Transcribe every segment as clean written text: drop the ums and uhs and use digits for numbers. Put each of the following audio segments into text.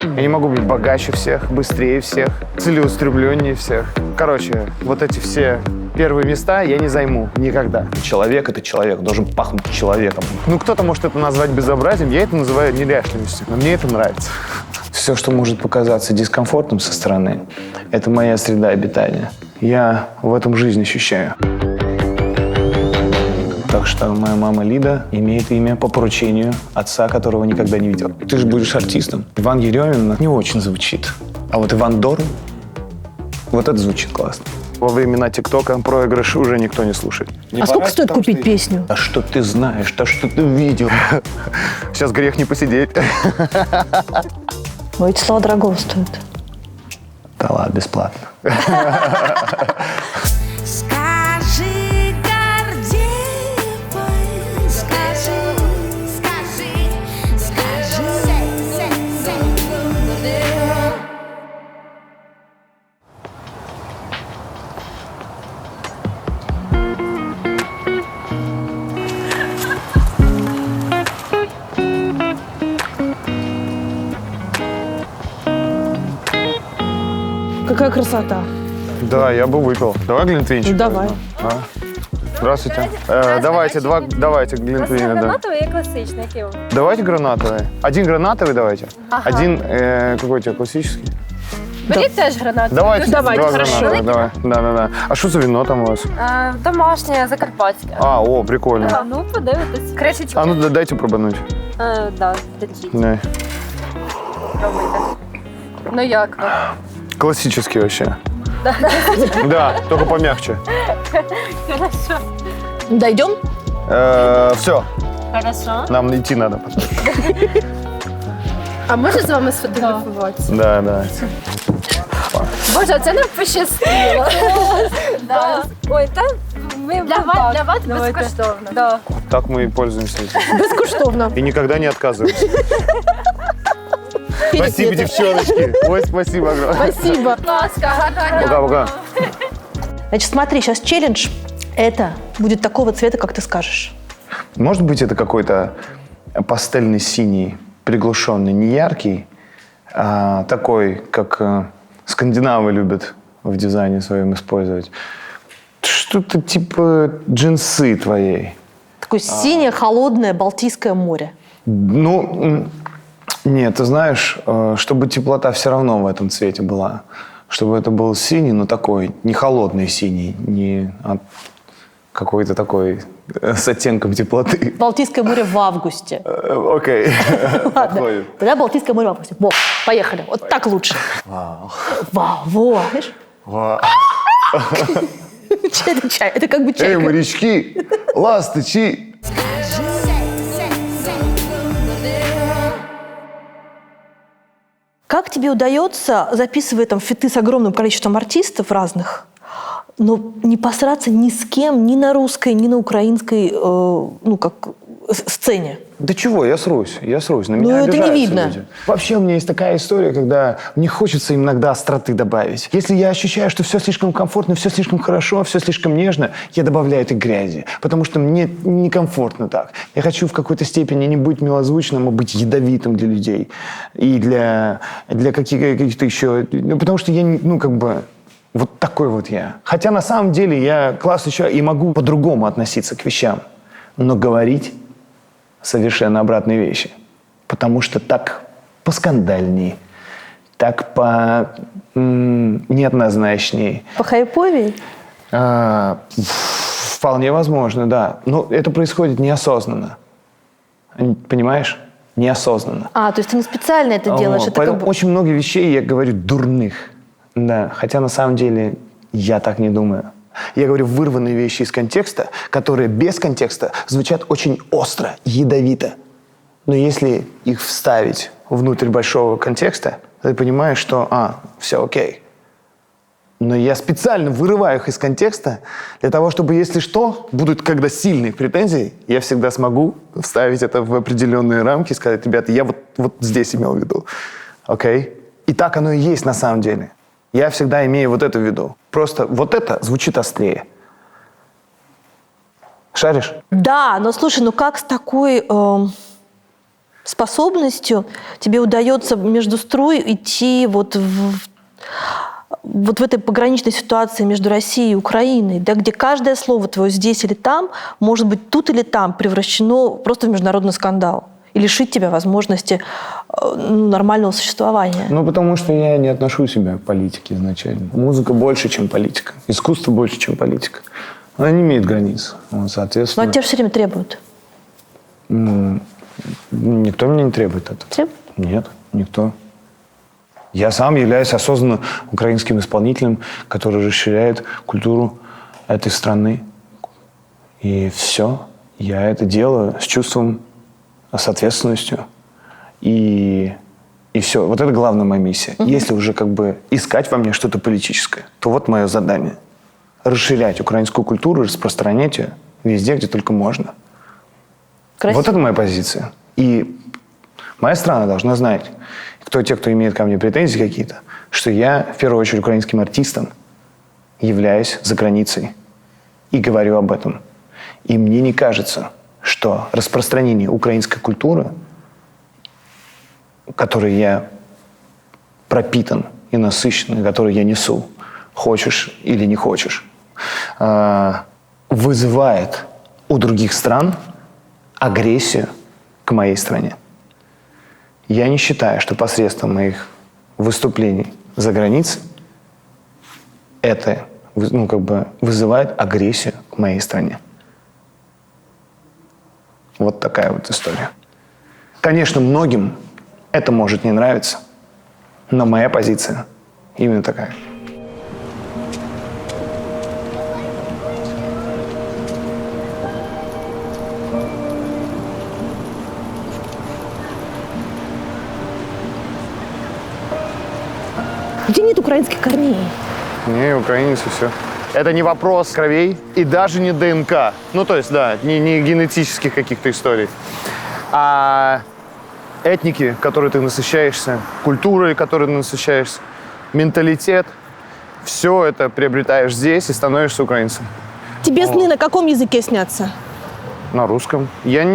Я не могу быть богаче всех, быстрее всех, целеустремленнее всех. Короче, вот эти все первые места я не займу никогда. Человек — это человек, должен пахнуть человеком. Ну, кто-то может это назвать безобразием, я это называю неряшливостью, но мне это нравится. Все, что может показаться дискомфортным со стороны, это моя среда обитания. Я в этом жизнь ощущаю. Так что моя мама Лида имеет имя по поручению отца, которого никогда не видел. Ты же будешь артистом. Иван Еремин не очень звучит. А вот Иван Дорн, вот это звучит классно. Во времена ТикТока проигрыш уже никто не слушает. А сколько стоит купить песню? А что ты знаешь, то что ты видел? Сейчас грех не посидеть. Ой, эти слова дорого стоят. Да ладно, бесплатно. Скажи, Гордеевой, скажи. Какая красота. Да, я бы выпил. Давай глинтвейнчик. Давай. Здравствуйте. Давайте глинтвейна, да. Гранатовий і класичний, який вам? Давайте гранатовый. Один гранатовый давайте. Ага. Один, какой у тебя, классический? Беріть теж гранатовий. Давайте, Давайте, два хорошо. гранатовых, давай. Да. А что за вино там у вас? Домашнє, закарпатське. О, прикольно. Ну, подивитись. Кришечку. А ну дайте пробануть. Да, держіть, Не. пробуйте. Ну як вам? Классический вообще. Да, только помягче. Хорошо. Дойдем? Все, Хорошо. нам идти надо. А можна з вами сфотографуватися? Да. Боже, це нам пощастило. Ой, та ми для вас безкоштовно. Да. Так мы и пользуемся. Безкоштовно. И никогда не отказываемся. Спасибо, девчоночки. Ой, спасибо огромное. Спасибо. Будь ласка, гарно. Пока-пока. Значит, смотри, сейчас челлендж. Это будет такого цвета, как ты скажешь. Может быть, это какой-то пастельный синий, приглушенный, не яркий, а такой, как скандинавы любят в дизайне своем использовать. Что-то типа джинсы твоей. Такое синее, холодное Балтийское море. Ну, нет, ты знаешь, чтобы теплота все равно в этом цвете была. Чтобы это был синий, но такой, не холодный синий, не какой-то такой с оттенком теплоты. Балтийское море в августе. Окей. Ладно, тогда Балтийское море в августе. Во, поехали. Вот так лучше. Вау, во, видишь? Чай. Это как бы Эй, чайка. морячки, ласточки. Как тебе удается, записывая там фиты с огромным количеством артистов разных, но не посраться ни с кем, ни на русской, ни на украинской, сцене? Да чего, я срусь. На меня это не обижаются видно. люди. Вообще у меня есть такая история, когда мне хочется иногда остроты добавить. Если я ощущаю, что все слишком комфортно, все слишком хорошо, все слишком нежно, я добавляю этой грязи, потому что мне некомфортно так. Я хочу в какой-то степени не быть милозвучным, а быть ядовитым для людей. И для каких-то еще... Ну, потому что я, вот такой вот я. Хотя на самом деле я классный человек и могу по-другому относиться к вещам. Но говорить совершенно обратные вещи. Потому что так поскандальнее, так неоднозначнее. По хайповее? Вполне возможно, да. Но это происходит неосознанно. Понимаешь? Неосознанно. То есть ты не специально это делаешь? Это Поэтому как бы... очень много вещей я говорю дурных. Да, хотя на самом деле я так не думаю. Я говорю вырванные вещи из контекста, которые без контекста звучат очень остро, ядовито. Но если их вставить внутрь большого контекста, ты понимаешь, что, все окей. Но я специально вырываю их из контекста для того, чтобы, если что, будут когда сильные претензии, я всегда смогу вставить это в определенные рамки и сказать: ребята, я вот здесь имел в виду. Окей? И так оно и есть на самом деле. Я всегда имею вот это в виду. Просто вот это звучит острее. Шаришь? Да, но слушай, как с такой способностью тебе удается между струй идти вот в этой пограничной ситуации между Россией и Украиной, да, где каждое слово твое здесь или там может быть тут или там превращено просто в международный скандал и лишить тебя возможности нормального существования. Ну, потому что я не отношу себя к политике изначально. Музыка больше, чем политика. Искусство больше, чем политика. Она не имеет границ. Вот, соответственно... Но от тебя все время требуют. Никто меня не требует этого. Требуют? Нет, никто. Я сам являюсь осознанно украинским исполнителем, который расширяет культуру этой страны. И все. Я это делаю с чувством, с ответственностью. И все. Вот это главная моя миссия. Если уже как бы искать во мне что-то политическое, то вот мое задание. Расширять украинскую культуру, распространять ее везде, где только можно. Красиво. Вот это моя позиция. И моя страна должна знать, те, кто имеет ко мне претензии какие-то, что я, в первую очередь, украинским артистом являюсь за границей и говорю об этом. И мне не кажется, что распространение украинской культуры, которой я пропитан и насыщен, и которой я несу, хочешь или не хочешь, вызывает у других стран агрессию к моей стране. Я не считаю, что посредством моих выступлений за границей это вызывает агрессию к моей стране. Вот такая вот история. Конечно, многим это может не нравиться, но моя позиция именно такая. Где нет украинских корней? Не, украинец и все. Это не вопрос кровей и даже не ДНК. Ну, то есть, да, не генетических каких-то историй. А этники, которой ты насыщаешься, культурой, которой ты насыщаешься, менталитет. Все это приобретаешь здесь и становишься украинцем. Тебе сны на каком языке снятся? На русском. Я,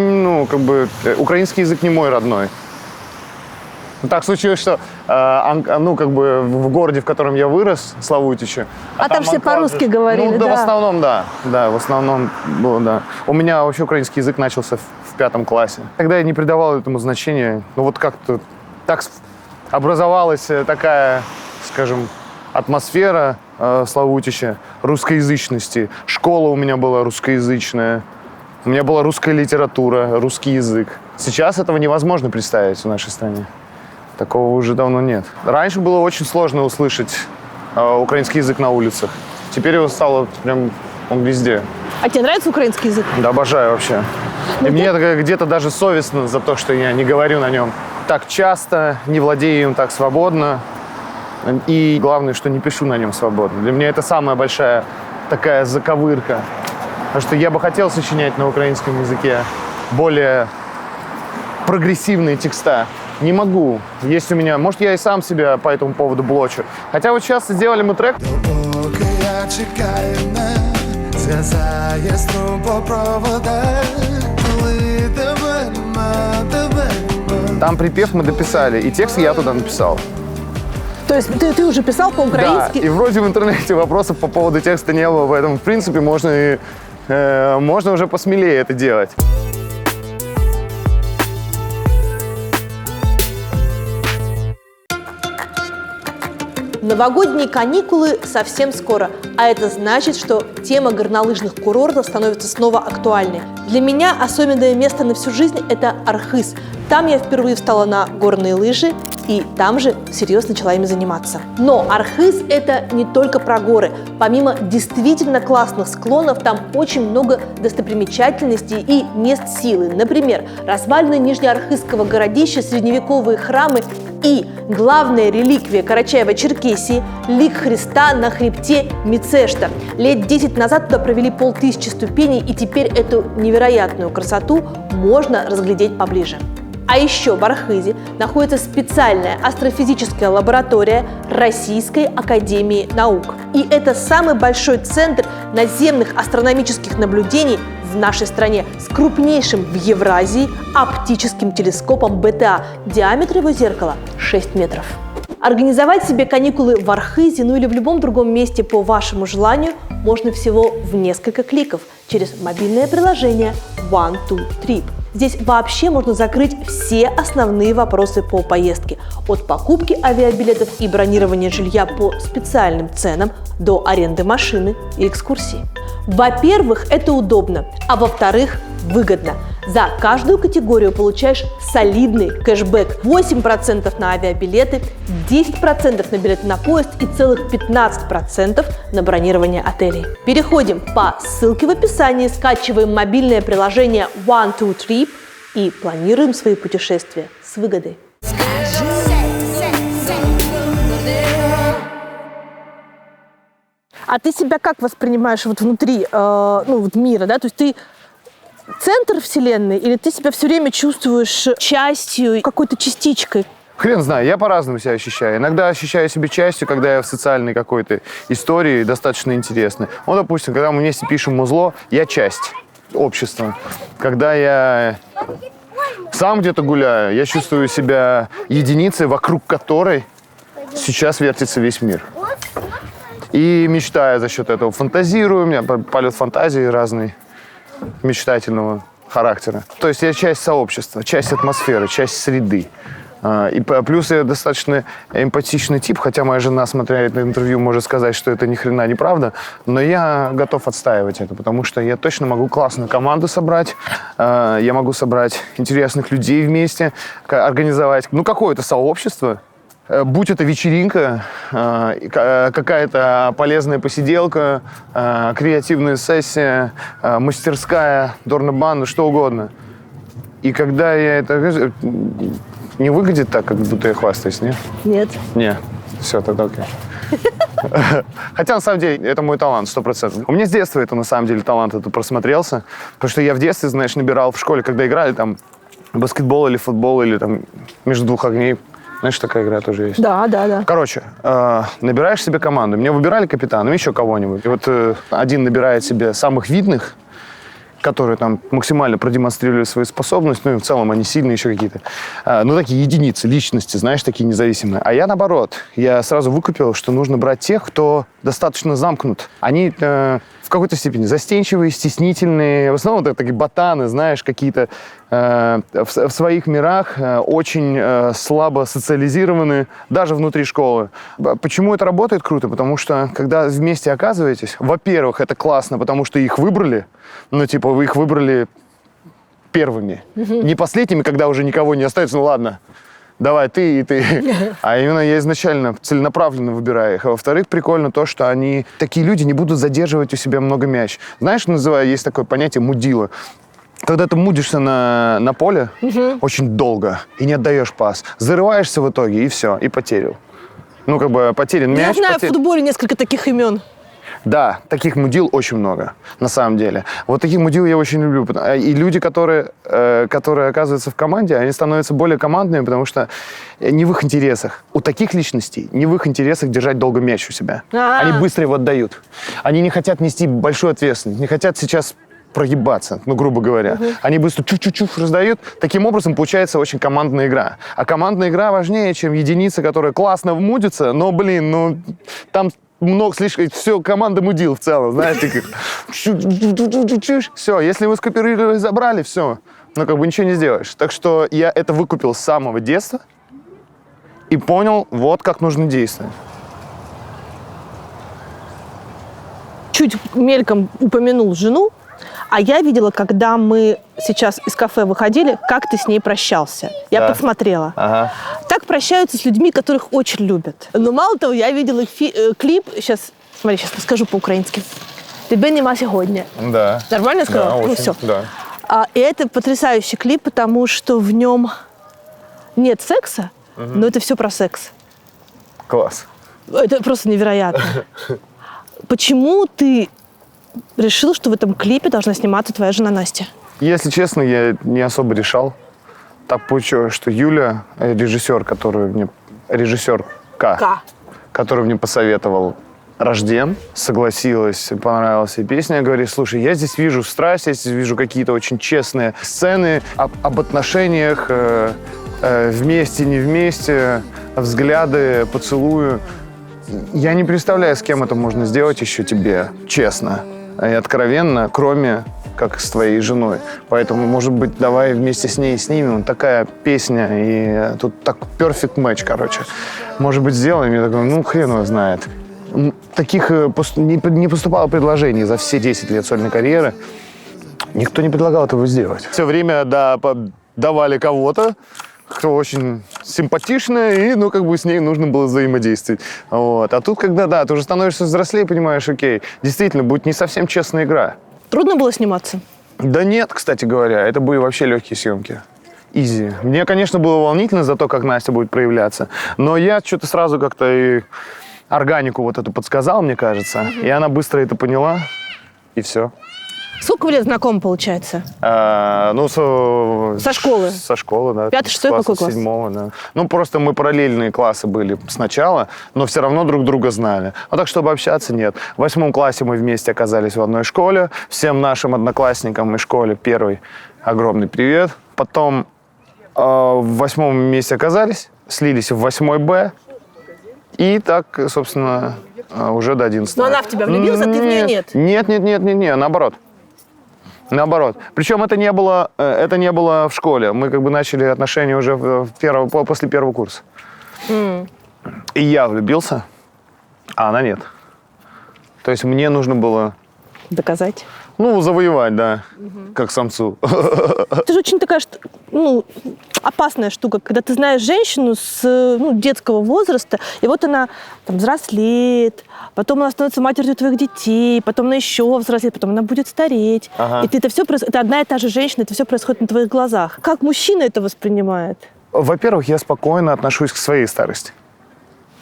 украинский язык не мой родной. Так случилось, что в городе, в котором я вырос, Славутиче. А там все анклав по-русски же- говорили, Ну, да, да. в основном, да. Да, в основном было, да. У меня вообще украинский язык начался в 5 классе. Тогда я не придавал этому значения. Ну, вот как-то так образовалась такая, скажем, атмосфера в Славутиче русскоязычности. Школа у меня была русскоязычная. У меня была русская литература, русский язык. Сейчас этого невозможно представить в нашей стране. Такого уже давно нет. Раньше было очень сложно услышать украинский язык на улицах. Теперь его стало прям он везде. А тебе нравится украинский язык? Да, обожаю вообще. И мне где-то даже совестно за то, что я не говорю на нем так часто, не владею им так свободно. И главное, что не пишу на нем свободно. Для меня это самая большая такая заковырка. Потому что я бы хотел сочинять на украинском языке более прогрессивные текста. Не могу. Есть у меня... Может, я и сам себя по этому поводу блочу. Хотя вот сейчас сделали мы трек. Я чекаю, не зв'язає трубопровода, коли тебе нема, тебе нема. Там припев мы дописали, и текст я туда написал. То есть ты уже писал Да, по-украински? и вроде в интернете вопросов по поводу текста не было, поэтому, в принципе, можно уже посмелее это делать. Новогодние каникулы совсем скоро, а это значит, что тема горнолыжных курортов становится снова актуальной. Для меня особенное место на всю жизнь – это Архыз. Там я впервые встала на горные лыжи, и там же всерьез начала ими заниматься. Но Архыз – это не только про горы. Помимо действительно классных склонов, там очень много достопримечательностей и мест силы. Например, развалины Нижнеархызского городища, средневековые храмы и главная реликвия Карачаево-Черкесии – лик Христа на хребте Мицешта. Лет 10 назад туда провели 5000 ступеней, и теперь эту невероятную красоту можно разглядеть поближе. А еще в Архызе находится специальная астрофизическая лаборатория Российской академии наук. И это самый большой центр наземных астрономических наблюдений в нашей стране с крупнейшим в Евразии оптическим телескопом БТА. Диаметр его зеркала 6 метров. Организовать себе каникулы в Архизе, ну или в любом другом месте по вашему желанию можно всего в несколько кликов через мобильное приложение One2Trip. Здесь вообще можно закрыть все основные вопросы по поездке. От покупки авиабилетов и бронирования жилья по специальным ценам до аренды машины и экскурсий. Во-первых, это удобно, а во-вторых, выгодно. За каждую категорию получаешь солидный кэшбэк. 8% на авиабилеты, 10% на билеты на поезд и целых 15% на бронирование отелей. Переходим по ссылке в описании, скачиваем мобильное приложение One2Trip и планируем свои путешествия с выгодой. А ты себя как воспринимаешь вот внутри мира, да? То есть ты центр вселенной или ты себя все время чувствуешь частью, какой-то частичкой? Хрен знаю, я по-разному себя ощущаю. Иногда ощущаю себя частью, когда я в социальной какой-то истории достаточно интересной. Ну, допустим, когда мы вместе пишем музло, я часть общества. Когда я сам где-то гуляю, я чувствую себя единицей, вокруг которой сейчас вертится весь мир. И мечтаю за счет этого, фантазирую, у меня полет фантазии разный, мечтательного характера. То есть я часть сообщества, часть атмосферы, часть среды. И плюс я достаточно эмпатичный тип, хотя моя жена, смотря это интервью, может сказать, что это ни хрена неправда, но я готов отстаивать это, потому что я точно могу классную команду собрать, я могу собрать интересных людей вместе, организовать, какое-то сообщество. Будь это вечеринка, какая-то полезная посиделка, креативная сессия, мастерская, дорна-банда, что угодно. И когда я это... Не выглядит так, как будто я хвастаюсь, нет? Нет. Не. Все, тогда окей. Хотя, на самом деле, это мой талант, 100%. У меня с детства это, на самом деле, талант это просмотрелся. Потому что я в детстве, знаешь, набирал в школе, когда играли там баскетбол или футбол, или там между двух огней. Знаешь, такая игра тоже есть. Да. Короче, набираешь себе команду. Меня выбирали капитаном, еще кого-нибудь. И вот один набирает себе самых видных, которые там максимально продемонстрировали свою способность, ну и в целом они сильные еще какие-то. Такие единицы, личности, знаешь, такие независимые. А я наоборот, я сразу выкупил, что нужно брать тех, кто достаточно замкнут. Они в какой-то степени застенчивые, стеснительные, в основном это такие ботаны, знаешь, какие-то в своих мирах очень слабо социализированы, даже внутри школы. Почему это работает круто? Потому что, когда вместе оказываетесь, во-первых, это классно, потому что их выбрали, вы их выбрали первыми. Не последними, когда уже никого не остается, ладно, давай ты и ты. А именно я изначально целенаправленно выбираю их. А во-вторых, прикольно то, что они, такие люди, не будут задерживать у себя много мяч. Знаешь, есть такое понятие мудила. Когда ты мудишься на поле очень долго и не отдаешь пас, зарываешься в итоге и все, и потерял. Потерян мяч. Я знаю в футболе несколько таких имен. Да, таких мудил очень много, на самом деле. Вот таких мудил я очень люблю. И люди, которые оказываются в команде, они становятся более командными, потому что не в их интересах. У таких личностей не в их интересах держать долго мяч у себя. Они быстро его отдают. Они не хотят нести большую ответственность, не хотят сейчас проебаться, грубо говоря. Они быстро чух-чух-чух раздают. Таким образом, получается очень командная игра. А командная игра важнее, чем единица, которая классно вмудится, но, там слишком, все, команда мудил в целом, знаешь, таких. Все, если вы скооперировали, забрали, все. Ничего не сделаешь. Так что я это выкупил с самого детства и понял, вот как нужно действовать. Чуть мельком упомянул жену, а я видела, когда мы сейчас из кафе выходили, как ты с ней прощался. Я подсмотрела. Ага. Так прощаются с людьми, которых очень любят. Но мало того, я видела клип, сейчас расскажу по-украински. «Тебе нема сьогодні». Да. Нормально я сказала? Да, очень, Все. да. И это потрясающий клип, потому что в нем нет секса, но это все про секс. Класс. Это просто невероятно. Почему ты решил, что в этом клипе должна сниматься твоя жена Настя? Если честно, я не особо решал. Так получилось, что Юля, режиссерка, который мне посоветовал Рожден, согласилась, понравилась ей песня, говорит, слушай, я здесь вижу страсть, я здесь вижу какие-то очень честные сцены об отношениях, вместе, не вместе, взгляды, поцелуи. Я не представляю, с кем это можно сделать еще тебе, честно и откровенно, кроме как с твоей женой. Поэтому, может быть, давай вместе с ней снимем. Такая песня, и тут так perfect match, короче. Может быть, сделаем? Я такой, ну, хрен его знает. Таких не поступало предложений за все 10 лет сольной карьеры. Никто не предлагал этого сделать. Все время давали кого-то, кто очень симпатичная, и, ну, как бы с ней нужно было взаимодействовать. Вот. А тут, когда, да, ты уже становишься взрослее, понимаешь, окей, действительно, будет не совсем честная игра. Трудно было сниматься? Да нет, кстати говоря, это были вообще легкие съемки. Изи. Мне, конечно, было волнительно за то, как Настя будет проявляться, но я что-то сразу как-то и органику вот эту подсказал, мне кажется, и она быстро это поняла, и все. Сколько вы лет знакомы, получается? Ну, Со школы? Со школы, да. 5-й, 6-й, какой класс? 7-го, да. Ну, просто мы параллельные классы были сначала, но все равно друг друга знали. А так, чтобы общаться, нет. В 8 классе мы вместе оказались в одной школе. Всем нашим одноклассникам из школы первый огромный привет. Потом в 8 месте оказались, слились в 8 Б. И так, собственно, уже до 11. Но она в тебя влюбилась, а ты в нее нет? Нет, наоборот. Наоборот. Причем это не было в школе. Мы как бы начали отношения уже после первого курса. И я влюбился, а она нет. То есть мне нужно было... Доказать? Ну, завоевать, да, как самцу. Это же очень такая, опасная штука, когда ты знаешь женщину с детского возраста, и вот она там взрослеет, потом она становится матерью твоих детей, потом она еще взрослеет, потом она будет стареть. Ага. И это одна и та же женщина, это все происходит на твоих глазах. Как мужчина это воспринимает? Во-первых, я спокойно отношусь к своей старости.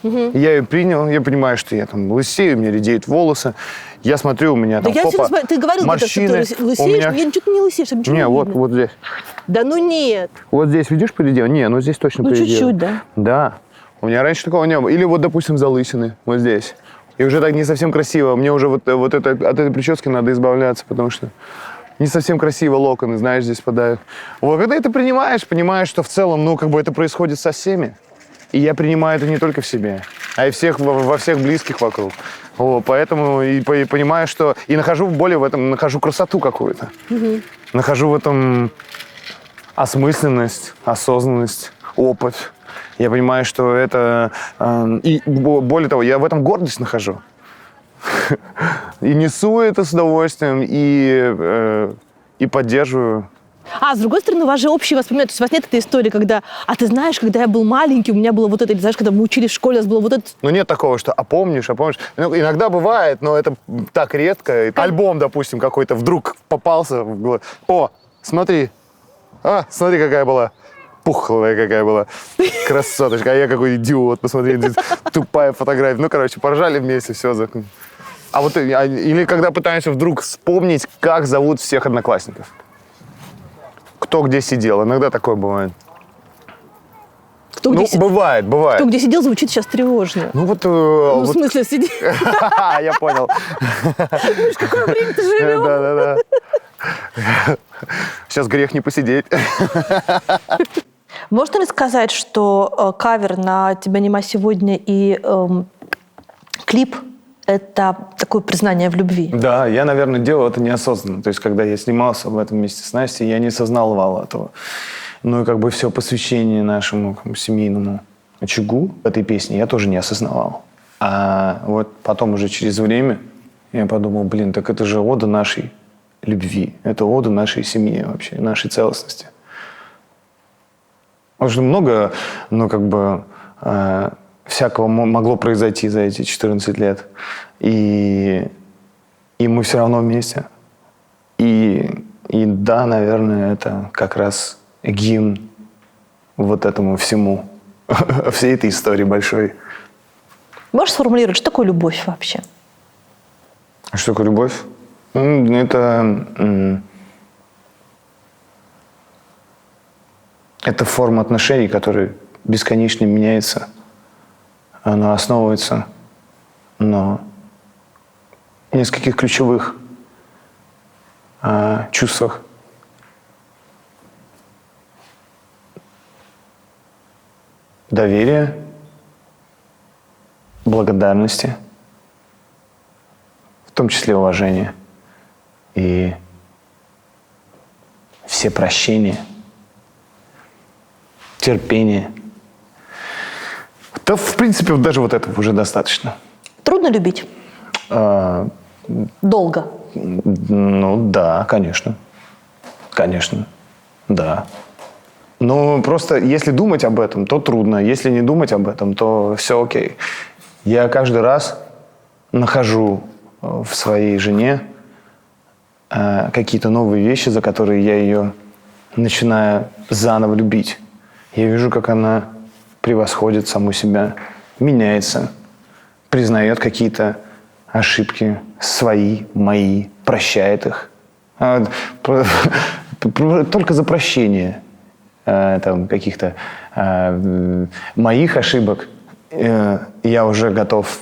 Я ее принял, я понимаю, что я там лысею, у меня редеют волосы. Я смотрю, у меня там попа, ты говорил, морщины. что ты лысеешь, я ничего не лысеешь, я ничего Не, не вот видно. вот здесь. Да ну нет. Вот здесь, видишь, поредел? Не, ну здесь точно поредел. Чуть-чуть, да? Да. У меня раньше такого не было. Или вот, допустим, залысины, вот здесь. И уже так не совсем красиво. Мне уже от этой прически надо избавляться, потому что не совсем красиво локоны, знаешь, здесь падают. Вот когда это понимаешь, что в целом, ну, как бы это происходит со всеми. И я принимаю это не только в себе, а и во всех близких вокруг. Вот, поэтому и понимаю, что... И нахожу нахожу красоту какую-то. Нахожу в этом осмысленность, осознанность, опыт. Я понимаю, что это... И более того, я в этом гордость нахожу. И несу это с удовольствием, и поддерживаю. А с другой стороны, у вас же общие воспоминания. То есть у вас нет этой истории, когда, ты знаешь, когда я был маленький, у меня было вот это, или знаешь, когда мы учились в школе, у нас было вот это. Ну, нет такого, что помнишь. Ну, иногда бывает, но это так редко. Альбом, допустим, какой-то вдруг попался в голову. О, смотри. Смотри, какая была. Пухлая какая была. Красоточка. А я какой идиот. Посмотри, тупая фотография. Ну, короче, поржали вместе, все. А вот или когда пытаешься вдруг вспомнить, как зовут всех одноклассников. Кто где сидел. Иногда такое бывает. Бывает. Кто где сидел, звучит сейчас тревожно. Ну вот... в смысле, сидел? Я понял. В какое время ты живешь? Да. Сейчас грех не посидеть. Можно ли сказать, что кавер на «Тебя нема сегодня» и клип — это такое признание в любви? Да, я, наверное, делал это неосознанно. То есть, когда я снимался в этом вместе с Настей, я не осознавал этого. Ну и как бы все посвящение нашему семейному очагу этой песни я тоже не осознавал. А вот потом уже через время я подумал, так это же ода нашей любви. Это ода нашей семье вообще, нашей целостности. Потому что много, всякого могло произойти за эти 14 лет. И мы все равно вместе. И да, наверное, это как раз гимн вот этому всему, всей этой истории большой. Можешь сформулировать, что такое любовь вообще? Что такое любовь? Это форма отношений, которая бесконечно меняется. Она основывается на нескольких ключевых чувствах. Доверия, благодарности, в том числе уважения и все прощения, терпение. Да, в принципе, даже вот этого уже достаточно. Трудно любить? Долго? Ну, да, конечно. Конечно, да. Но просто если думать об этом, то трудно. Если не думать об этом, то все окей. Я каждый раз нахожу в своей жене какие-то новые вещи, за которые я ее начинаю заново любить. Я вижу, как она превосходит саму себя, меняется, признает какие-то ошибки свои, мои, прощает их. Только за прощение там, каких-то моих ошибок я уже готов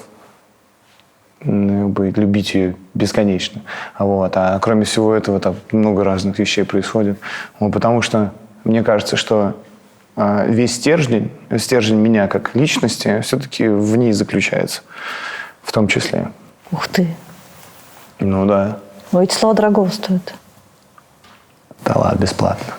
любить ее бесконечно. Вот. А кроме всего этого там много разных вещей происходит. Вот, потому что мне кажется, что весь стержень меня как личности все-таки в ней заключается. В том числе. Ух ты. Ну да. Но эти слова дорого стоят. Да ладно, бесплатно.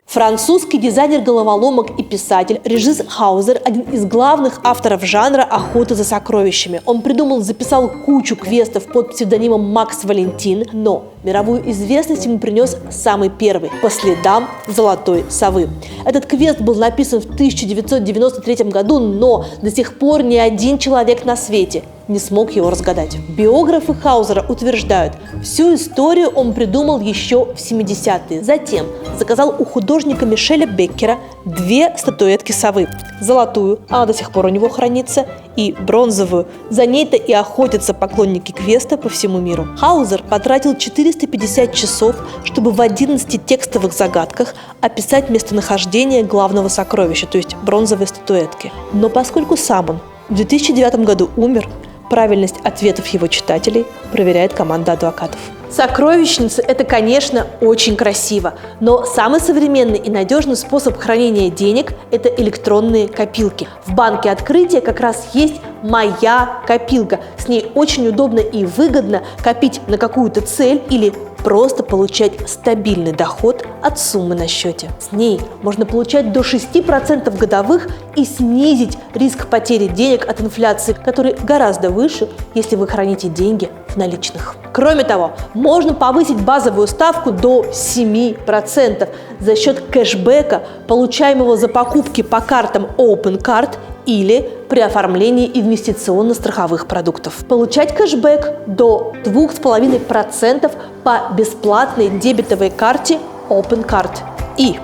Французский дизайнер головоломок и писатель Режис Хаузер – один из главных авторов жанра охоты за сокровищами. Он придумал, записал кучу квестов под псевдонимом Макс Валентин, но мировую известность ему принес самый первый – «По следам золотой совы». Этот квест был написан в 1993 году, но до сих пор ни один человек на свете не смог его разгадать. Биографы Хаузера утверждают, всю историю он придумал еще в 70-е. Затем заказал у художника Мишеля Беккера 2 статуэтки совы. Золотую, она до сих пор у него хранится, и бронзовую. За ней-то и охотятся поклонники квеста по всему миру. Хаузер потратил 450 часов, чтобы в 11 текстовых загадках описать местонахождение главного сокровища, то есть бронзовой статуэтки. Но поскольку сам он в 2009 году умер, правильность ответов его читателей проверяет команда адвокатов. Сокровищница – это, конечно, очень красиво, но самый современный и надежный способ хранения денег – это электронные копилки. В банке Открытие как раз есть «Моя копилка». С ней очень удобно и выгодно копить на какую-то цель или просто получать стабильный доход от суммы на счете. С ней можно получать до 6% годовых и снизить риск потери денег от инфляции, который гораздо выше, если вы храните деньги в наличных. Кроме того, можно повысить базовую ставку до 7% за счет кэшбэка, получаемого за покупки по картам Open Card или при оформлении инвестиционно-страховых продуктов. Получать кэшбэк до 2,5% по бесплатной дебетовой карте Open Card. И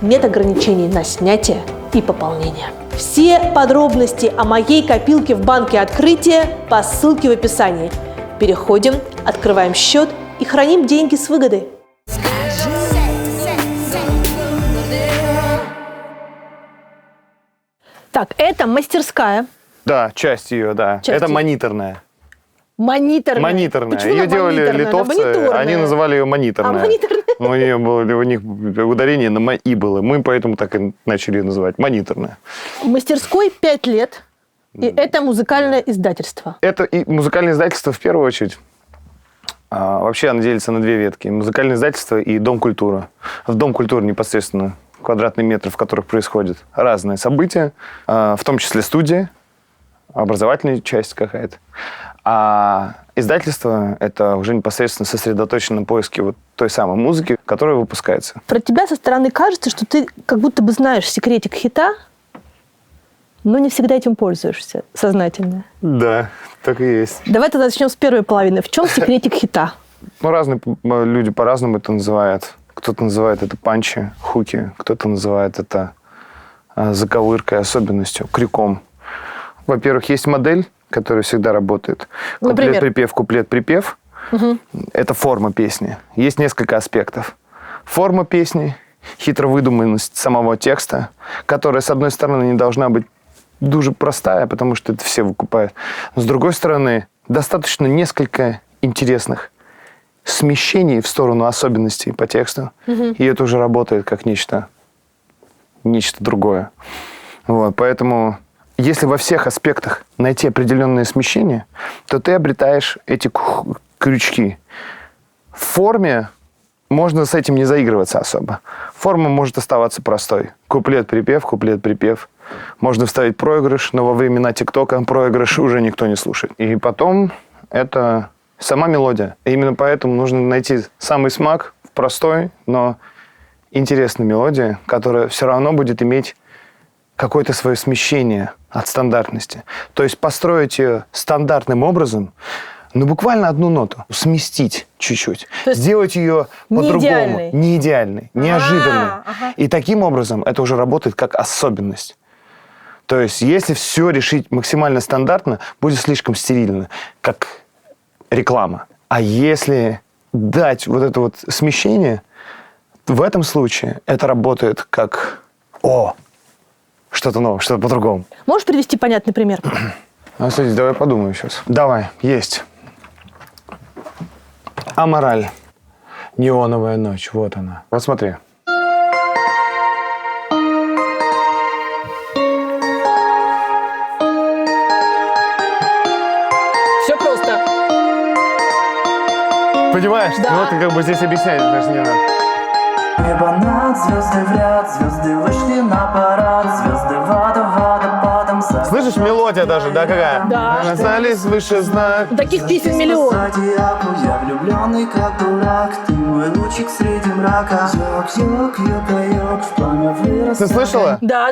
нет ограничений на снятие и пополнение. Все подробности о моей копилке в банке Открытие по ссылке в описании. Переходим, открываем счет и храним деньги с выгодой. Так, это мастерская. Да, часть ее, да. Часть Это её. мониторная. Мониторная. Мониторная. Почему Ее она делали мониторная? Она литовцы, мониторная. они называли ее мониторная. А, мониторная. У них ударение на «и» было. Мы поэтому так и начали ее называть. Мониторная. Мастерской 5 лет. И это музыкальное издательство. Это и музыкальное издательство в первую очередь. Вообще она делится на 2 ветки. Музыкальное издательство и Дом культуры. В Дом культуры непосредственно квадратный метр, в которых происходят разные события, в том числе студия, образовательная часть какая-то. А издательство – это уже непосредственно сосредоточено на поиске вот той самой музыки, которая выпускается. Про тебя со стороны кажется, что ты как будто бы знаешь секретик хита, но не всегда этим пользуешься сознательно. Да, так и есть. Давай тогда начнем с первой половины. В чем секретик хита? Ну, разные люди по-разному это называют. Кто-то называет это панчи, хуки, кто-то называет это заковыркой, особенностью, крюком. Во-первых, есть модель, которая всегда работает. Например? Куплет-припев, куплет-припев. Это форма песни. Есть несколько аспектов. Форма песни, хитровыдуманность самого текста, которая, с одной стороны, не должна быть дуже простая, потому что это все выкупают. Но, с другой стороны, достаточно несколько интересных смещений в сторону особенностей по тексту, и это уже работает как нечто другое. Вот, поэтому, если во всех аспектах найти определенные смещения, то ты обретаешь эти крючки. В форме можно с этим не заигрываться особо. Форма может оставаться простой. Куплет-припев, куплет-припев. Можно вставить проигрыш, но во времена ТикТока проигрыш уже никто не слушает. И потом это сама мелодия. И именно поэтому нужно найти самый смак в простой, но интересной мелодии, которая все равно будет иметь какое-то свое смещение от стандартности. То есть построить ее стандартным образом, ну, буквально одну ноту, сместить чуть-чуть, сделать ее по-другому, не идеальной, неожиданной. И таким образом это уже работает как особенность. То есть если все решить максимально стандартно, будет слишком стерильно, как реклама. А если дать вот это вот смещение, в этом случае это работает как что-то новое, что-то по-другому. Можешь привести понятный пример? Кстати, давай подумаю сейчас. Давай, есть. Амораль. Неоновая ночь, вот она. Вот смотри. Все просто. Понимаешь? Да. Ну, вот как бы здесь объяснять даже не надо. Небо над, звезды в ряд, звезды вышли на парад, звезды водопадом за... Слышишь, мелодия даже, да, какая? Да. Остались выше знак. Таких песен миллион. Зодиаку я влюбленный как дурак, ты мой лучик среди мрака. Йок-йок-йок-йок, в пламя вырос. Ты слышала? Да.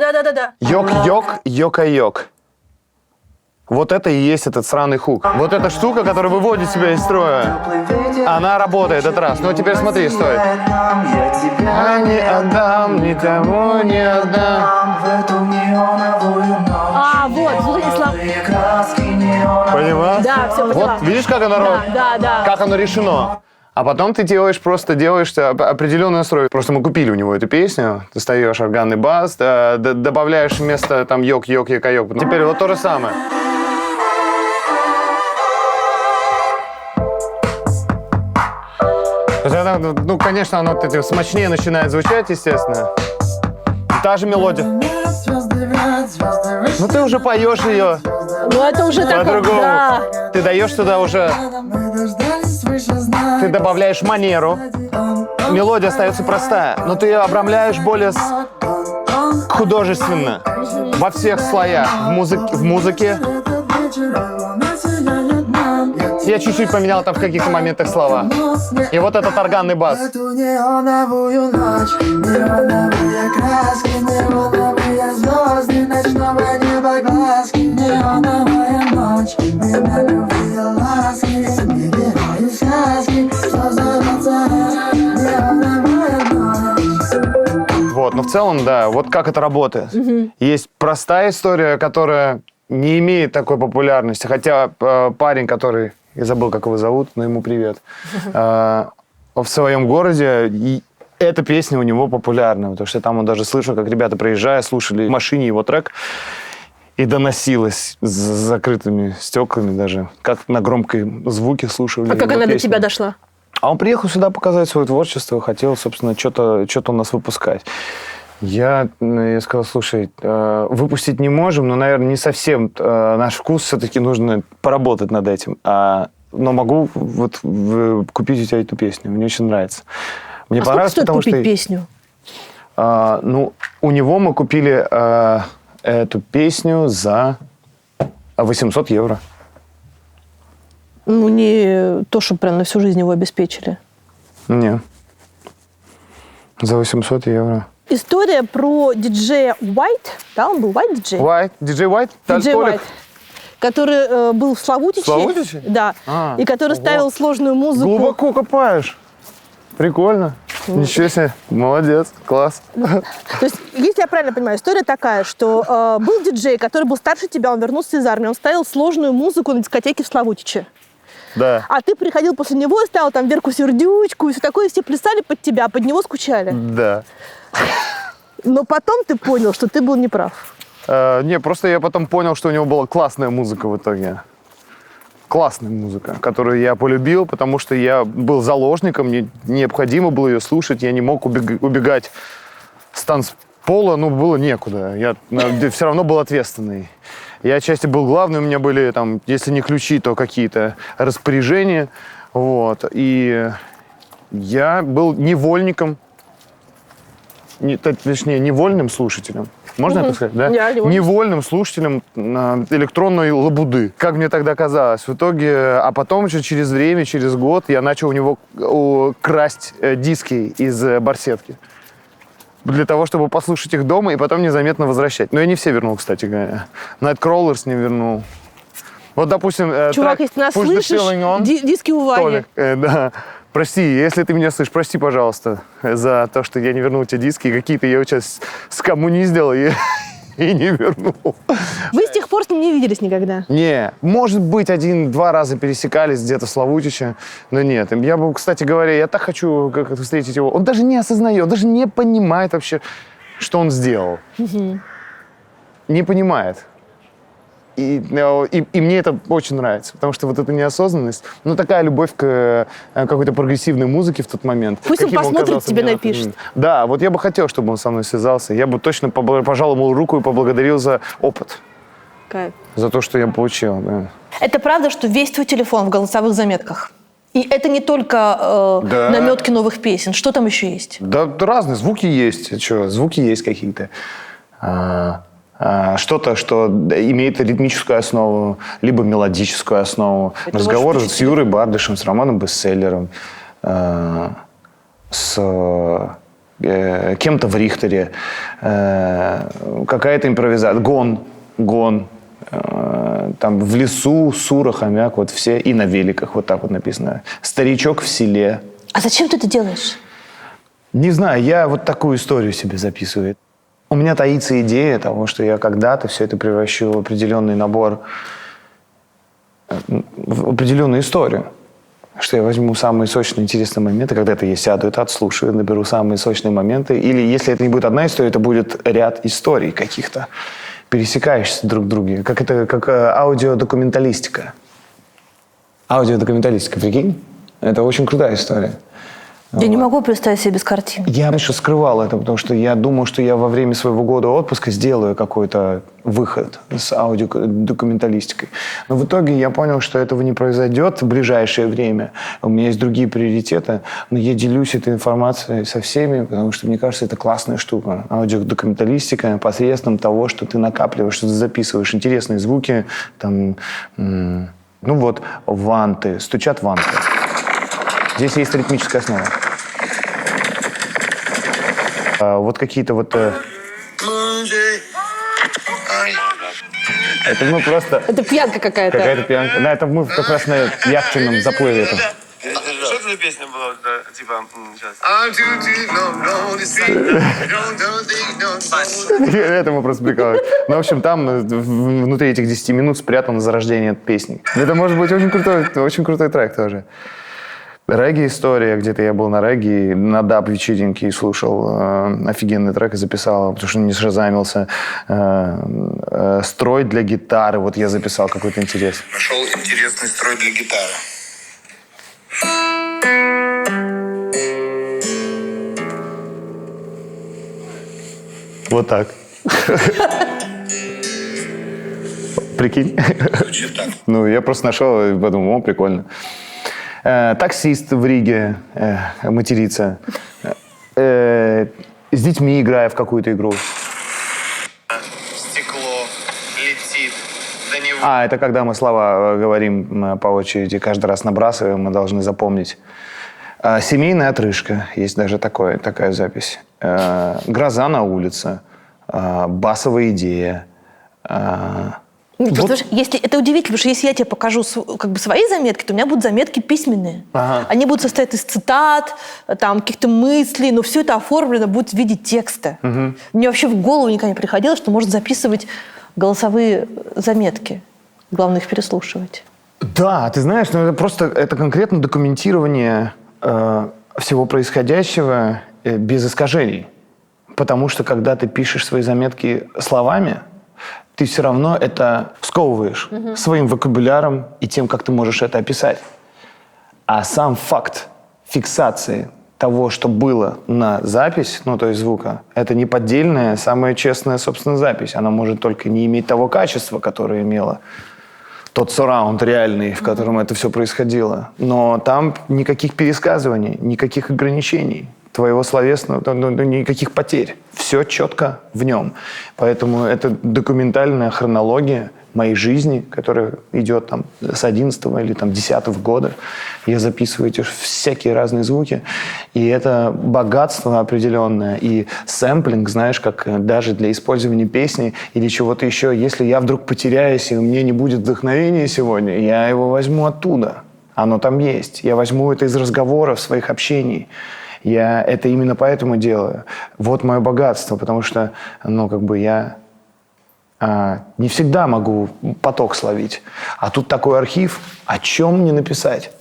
Йок-йок, йока-йок. Вот это и есть этот сраный хук. Вот эта штука, которая выводит тебя из строя, она работает этот раз. Ну, теперь смотри, стой. Я не отдам, никому не отдам. В эту неоновую ночь. Вот, Владислав. Краски неоновые. Поняла? Да, все поняла. Вот, видишь, как оно, Да. как оно решено? А потом ты делаешь определенный настрой. Просто мы купили у него эту песню. Ты ставишь органный бас, добавляешь вместо там йок-йок, йока-йок. Теперь вот то же самое. Ну, конечно, оно смачнее начинает звучать, естественно. Та же мелодия. Ну, ты уже поешь ее Ну, это уже такое, по-другому. да. Ты даешь туда уже... Ты добавляешь манеру. Мелодия остается простая, но ты ее обрамляешь более художественно. Во всех слоях. В музыке. Я чуть-чуть поменял там в каких-то моментах слова. И вот этот органный бас. Эту неоновую ночь, неоновые краски, неоновые звезды ночного неба глазки, неоновая ночь, время любви и ласки, не герои сказки, что зовется неоновая ночь. Вот, но в целом, да, вот как это работает. Есть простая история, которая не имеет такой популярности, хотя парень, который... Я забыл, как его зовут, но ему привет. В своем городе и эта песня у него популярна, потому что там он даже слышал, как ребята, проезжая, слушали в машине его трек, и доносилось с закрытыми стеклами даже, как на громкой звуке слушали. А как его она до песню. тебя дошла? А он приехал сюда показать свое творчество, хотел, собственно, что-то у нас выпускать. Я сказал, слушай, выпустить не можем, но, наверное, не совсем наш вкус, все-таки нужно поработать над этим. Но могу вот купить у тебя эту песню, мне очень нравится. Мне сколько стоит потому купить что, песню? Ну, у него мы купили эту песню за 800 евро. Ну, не то, что прям на всю жизнь его обеспечили. Не. За 800 евро. История про диджея White, да, он был White диджей? Диджей White? Диджей White, который был в Славутиче. Славутиче? Да. И который ставил сложную музыку. Глубоко копаешь. Прикольно. Ничего себе. Молодец. Класс. То есть, если я правильно понимаю, история такая, что был диджей, который был старше тебя, он вернулся из армии, он ставил сложную музыку на дискотеке в Славутиче. Да. А ты приходил после него и ставил там Верку Сердючку и все такое, и все плясали под тебя, под него скучали. Да. Но потом ты понял, что ты был неправ. Не, просто я потом понял, что у него была классная музыка в итоге. Классная музыка, которую я полюбил, потому что я был заложником, мне необходимо было ее слушать, я не мог убегать с танцпола, ну, было некуда. Я все равно был ответственный. Я отчасти был главный, у меня были, там, если не ключи, то какие-то распоряжения. Вот. И я был невольником, точнее, невольным слушателем. Можно это сказать? Да? Невольным слушателем электронной лабуды. Как мне тогда казалось. В итоге, а потом еще через время, через год я начал у него красть диски из барсетки. Для того, чтобы послушать их дома и потом незаметно возвращать. Но я не все вернул, кстати говоря. Nightcrawlers не вернул. Вот, допустим, чувак, трек если ты нас Push the слышишь, Feeling On. диски у Вани. Толик, да. Прости, если ты меня слышишь, прости, пожалуйста, за то, что я не вернул тебе диски. Какие-то я сейчас скоммуниздил и не вернул. Вы с тех пор с ним не виделись никогда? Не, может быть, 1-2 раза пересекались где-то в Славутиче, но нет. Я бы, кстати говоря, я так хочу как-то встретить его. Он даже не осознает, он даже не понимает вообще, что он сделал. Не понимает. И мне это очень нравится, потому что вот эта неосознанность, ну, такая любовь к какой-то прогрессивной музыке в тот момент. Пусть он посмотрит, казался тебе мне напишет. Да, вот я бы хотел, чтобы он со мной связался. Я бы точно пожал ему руку и поблагодарил за опыт. Кайф. За то, что я получил, да. Это правда, что весь твой телефон в голосовых заметках? И это не только наметки новых песен. Что там еще есть? Да, разные звуки есть. Что, звуки есть какие-то. Что-то, что имеет ритмическую основу, либо мелодическую основу. Это Разговоры ваш с Юрой Бардышем, с Романом Бестселлером, с кем-то в Рихтере, какая-то импровизация, гон, там в лесу, Сура, Хомяк, вот все, и на великах, вот так вот написано. Старичок в селе. А зачем ты это делаешь? Не знаю, я вот такую историю себе записываю. У меня таится идея того, что я когда-то все это превращу в определенный набор, в определенную историю. Что я возьму самые сочные, интересные моменты, когда-то я сяду, это отслушаю, наберу самые сочные моменты. Или если это не будет одна история, это будет ряд историй каких-то, пересекающихся друг в друге. Как аудиодокументалистика. Аудиодокументалистика, прикинь? Это очень крутая история. Я не могу представить себе без картин. Я раньше скрывал это, потому что я думал, что я во время своего года отпуска сделаю какой-то выход с аудиодокументалистикой. Но в итоге я понял, что этого не произойдет в ближайшее время. У меня есть другие приоритеты, но я делюсь этой информацией со всеми, потому что, мне кажется, это классная штука. Аудиодокументалистика посредством того, что ты накапливаешь, что ты записываешь интересные звуки, там, ну вот, ванты, стучат ванты. Здесь есть ритмическая основа. Вот какие-то вот... Это мы просто... Это пьянка какая-то. Какая-то пьянка. Да, это мы как раз на яхтенном заплыве. Что это за песня была? Да, типа, сейчас. Это мы просто прикалываем. Ну, в общем, там внутри этих 10 минут спрятано зарождение песни. Это может быть очень крутой трек тоже. Регги-история, где-то я был на регги, на даб-вечеринке и слушал офигенный трек и записал, потому что не шазамился. Строй для гитары, вот я записал какой-то интересный. Нашел интересный строй для гитары. Вот так. Прикинь? Звучит так. Ну, я просто нашел и подумал, о, прикольно. Таксист в Риге матерится. С детьми играя в какую-то игру. Стекло летит до него. Это когда мы слова говорим по очереди, каждый раз набрасываем, мы должны запомнить. Семейная отрыжка, есть даже такая запись. Гроза на улице. Басовая идея. Просто, если, это удивительно, потому что если я тебе покажу как бы свои заметки, то у меня будут заметки письменные. Ага. Они будут состоять из цитат, там, каких-то мыслей, но все это оформлено будет в виде текста. Мне вообще в голову никогда не приходило, что можно записывать голосовые заметки. Главное их переслушивать. Да, ты знаешь, это просто это конкретно документирование всего происходящего без искажений. Потому что когда ты пишешь свои заметки словами, ты все равно это сковываешь своим вокабуляром и тем, как ты можешь это описать. А сам факт фиксации того, что было на запись, ну, то есть звука, это не поддельная, самая честная, собственно, запись. Она может только не иметь того качества, которое имела тот сараунд реальный, в котором это все происходило. Но там никаких пересказываний, никаких ограничений твоего словесного, никаких потерь. Все четко в нем. Поэтому это документальная хронология моей жизни, которая идет там с 11-го или там 10-го года. Я записываю эти всякие разные звуки. И это богатство определенное. И сэмплинг, знаешь, как даже для использования песни или чего-то еще. Если я вдруг потеряюсь, и у меня не будет вдохновения сегодня, я его возьму оттуда. Оно там есть. Я возьму это из разговоров, своих общений. Я это именно поэтому делаю. Вот мое богатство, потому что, ну, как бы я не всегда могу поток словить. А тут такой архив, о чем мне написать?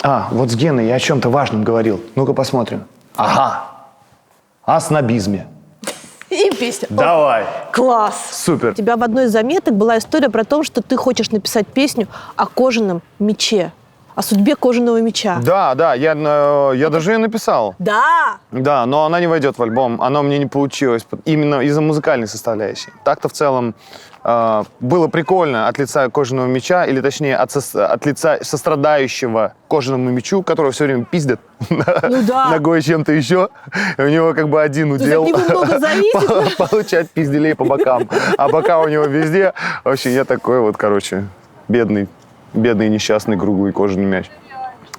Вот с Геной я о чем-то важном говорил. Ну-ка посмотрим. Ага, о снобизме. И песня. Давай. Класс. Супер. У тебя в одной из заметок была история про то, что ты хочешь написать песню о кожаном мече. О судьбе кожаного меча. Да, я даже ее написал. Да. Да, но она не войдет в альбом, оно мне не получилось, именно из-за музыкальной составляющей. Так-то в целом было прикольно от лица кожаного меча, или точнее от лица сострадающего кожаному мечу, которого все время пиздят ногой чем-то еще. И у него как бы один удел получать пизделей по бокам. А бока у него везде. Вообще я такой вот, короче, бедный несчастный круглый кожаный мяч.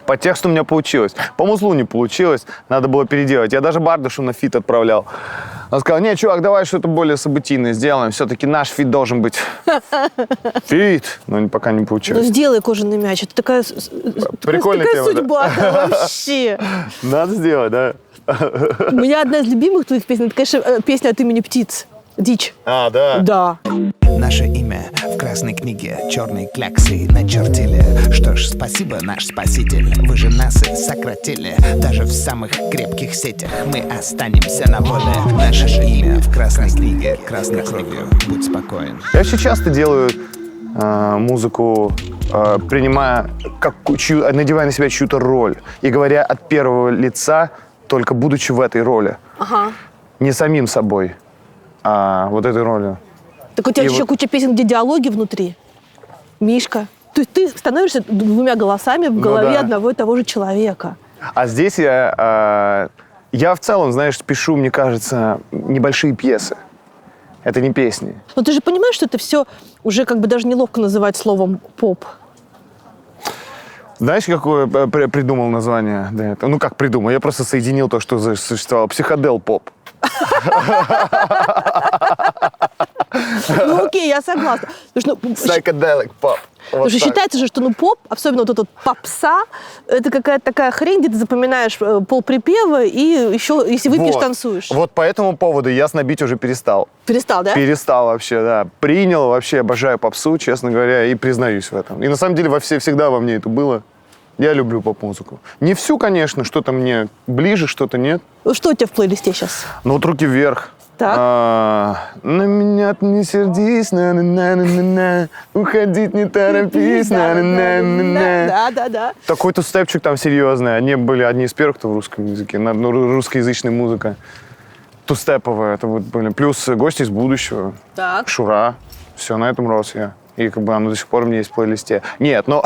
По тексту у меня получилось. По музлу не получилось. Надо было переделать. Я даже Бардашу на фит отправлял. Он сказал: не, чувак, давай что-то более событийное сделаем. Все-таки наш фит должен быть. Фит. Но пока не получилось. Ну сделай кожаный мяч. Это такая прикольная тема, судьба вообще. Надо сделать, да. У меня одна из любимых твоих песен, это, конечно, песня от имени птиц. Дичь. Да. Да. Наше имя в красной книге черной кляксы начертили. Что ж, спасибо, наш спаситель. Вы же нас и сократили. Даже в самых крепких сетях мы останемся на воле. Наше имя в красной книге красной кровью. Будь спокоен. Я очень часто делаю музыку, принимая, надевая на себя чью-то роль и говоря от первого лица, только будучи в этой роли. Ага. Не самим собой, а вот этой ролью. Так у тебя еще куча песен, где диалоги внутри. Мишка. То есть ты становишься двумя голосами в голове одного и того же человека. А здесь я в целом, знаешь, пишу, мне кажется, небольшие пьесы. Это не песни. Но ты же понимаешь, что это все уже как бы даже неловко называть словом поп. Знаешь, какое придумал название? Ну, как придумал? Я просто соединил то, что существовало. Психодел-поп. Ну окей, я согласна. Psychedelic pop. Потому что считается же, что поп, особенно вот этот попса, это какая-то такая хрень, где ты запоминаешь полприпева и еще, если выпьешь, танцуешь. Вот по этому поводу я снобить уже перестал. Перестал, да? Перестал вообще, да. Принял, вообще обожаю попсу, честно говоря, и признаюсь в этом. И на самом деле всегда во мне это было. Я люблю поп-музыку. Не всю, конечно, что-то мне ближе, что-то нет. Что у тебя в плейлисте сейчас? Ну вот «Руки вверх». Так. На меня ты не сердись, на-на-на-на-на, уходить не торопись, на-на-на-на-на. Да. Такой-то степчик там серьезный. Они были одни из первых, кто в русском языке. Русскоязычная музыка. Тустеповая. Это вот были. Плюс «Гости из будущего». Так. «Шура». Все, на этом рос я. И как бы оно до сих пор у меня есть в плейлисте. Нет, но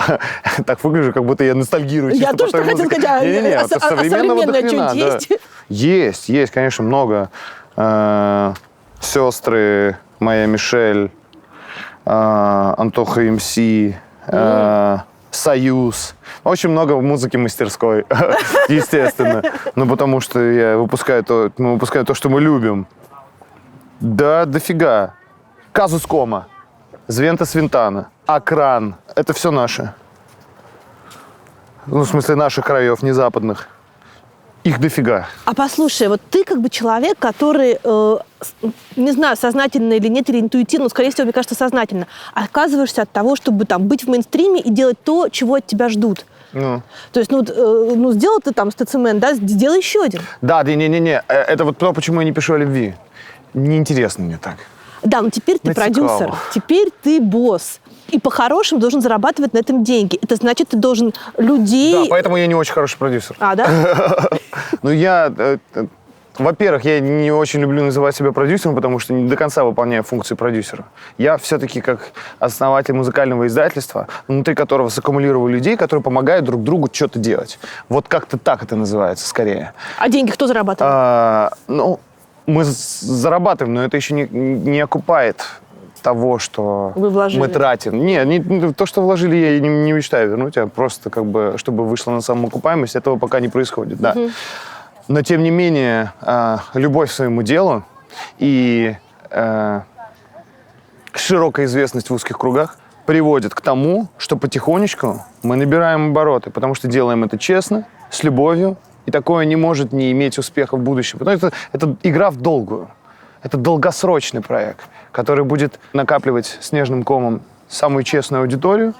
так выгляжу, как будто я ностальгирую. Я тоже так хотела сказать, Не-не-не, современное что-нибудь есть? Есть, конечно, много. Сестры, моя Мишель, Антоха МС, Союз. Очень много музыки мастерской, естественно. Ну, потому что мы выпускаем то, что мы любим. Да, дофига. Казус Кома, Звента Свинтана, Акран. Это все наше. Ну, в смысле, наших краев, не западных. Их дофига. А послушай, вот ты как бы человек, который, не знаю, сознательно или нет, или интуитивно, но, скорее всего, мне кажется, сознательно, отказываешься от того, чтобы там быть в мейнстриме и делать то, чего от тебя ждут. Ну. То есть, сделал ты там стацимен, да, сделай еще один. Да, не-не-не. Это вот то, почему я не пишу о любви. Неинтересно мне так. Да, но теперь ты Натекало. продюсер, теперь ты босс. И по-хорошему должен зарабатывать на этом деньги. Это значит, ты должен людей... Да, поэтому я не очень хороший продюсер. А, да? Ну, во-первых, я не очень люблю называть себя продюсером, потому что не до конца выполняю функции продюсера. Я все-таки как основатель музыкального издательства, внутри которого саккумулировал людей, которые помогают друг другу что-то делать. Вот как-то так это называется скорее. А деньги кто зарабатывает? Мы зарабатываем, но это еще не окупает того, что Вы вложили. мы тратим. Не, то, что вложили, я не мечтаю вернуть, а просто как бы, чтобы вышло на самоокупаемость, этого пока не происходит, да. Но, тем не менее, любовь к своему делу и широкая известность в узких кругах приводит к тому, что потихонечку мы набираем обороты, потому что делаем это честно, с любовью, и такое не может не иметь успеха в будущем. Потому что это игра в долгую. Это долгосрочный проект, который будет накапливать снежным комом самую честную аудиторию,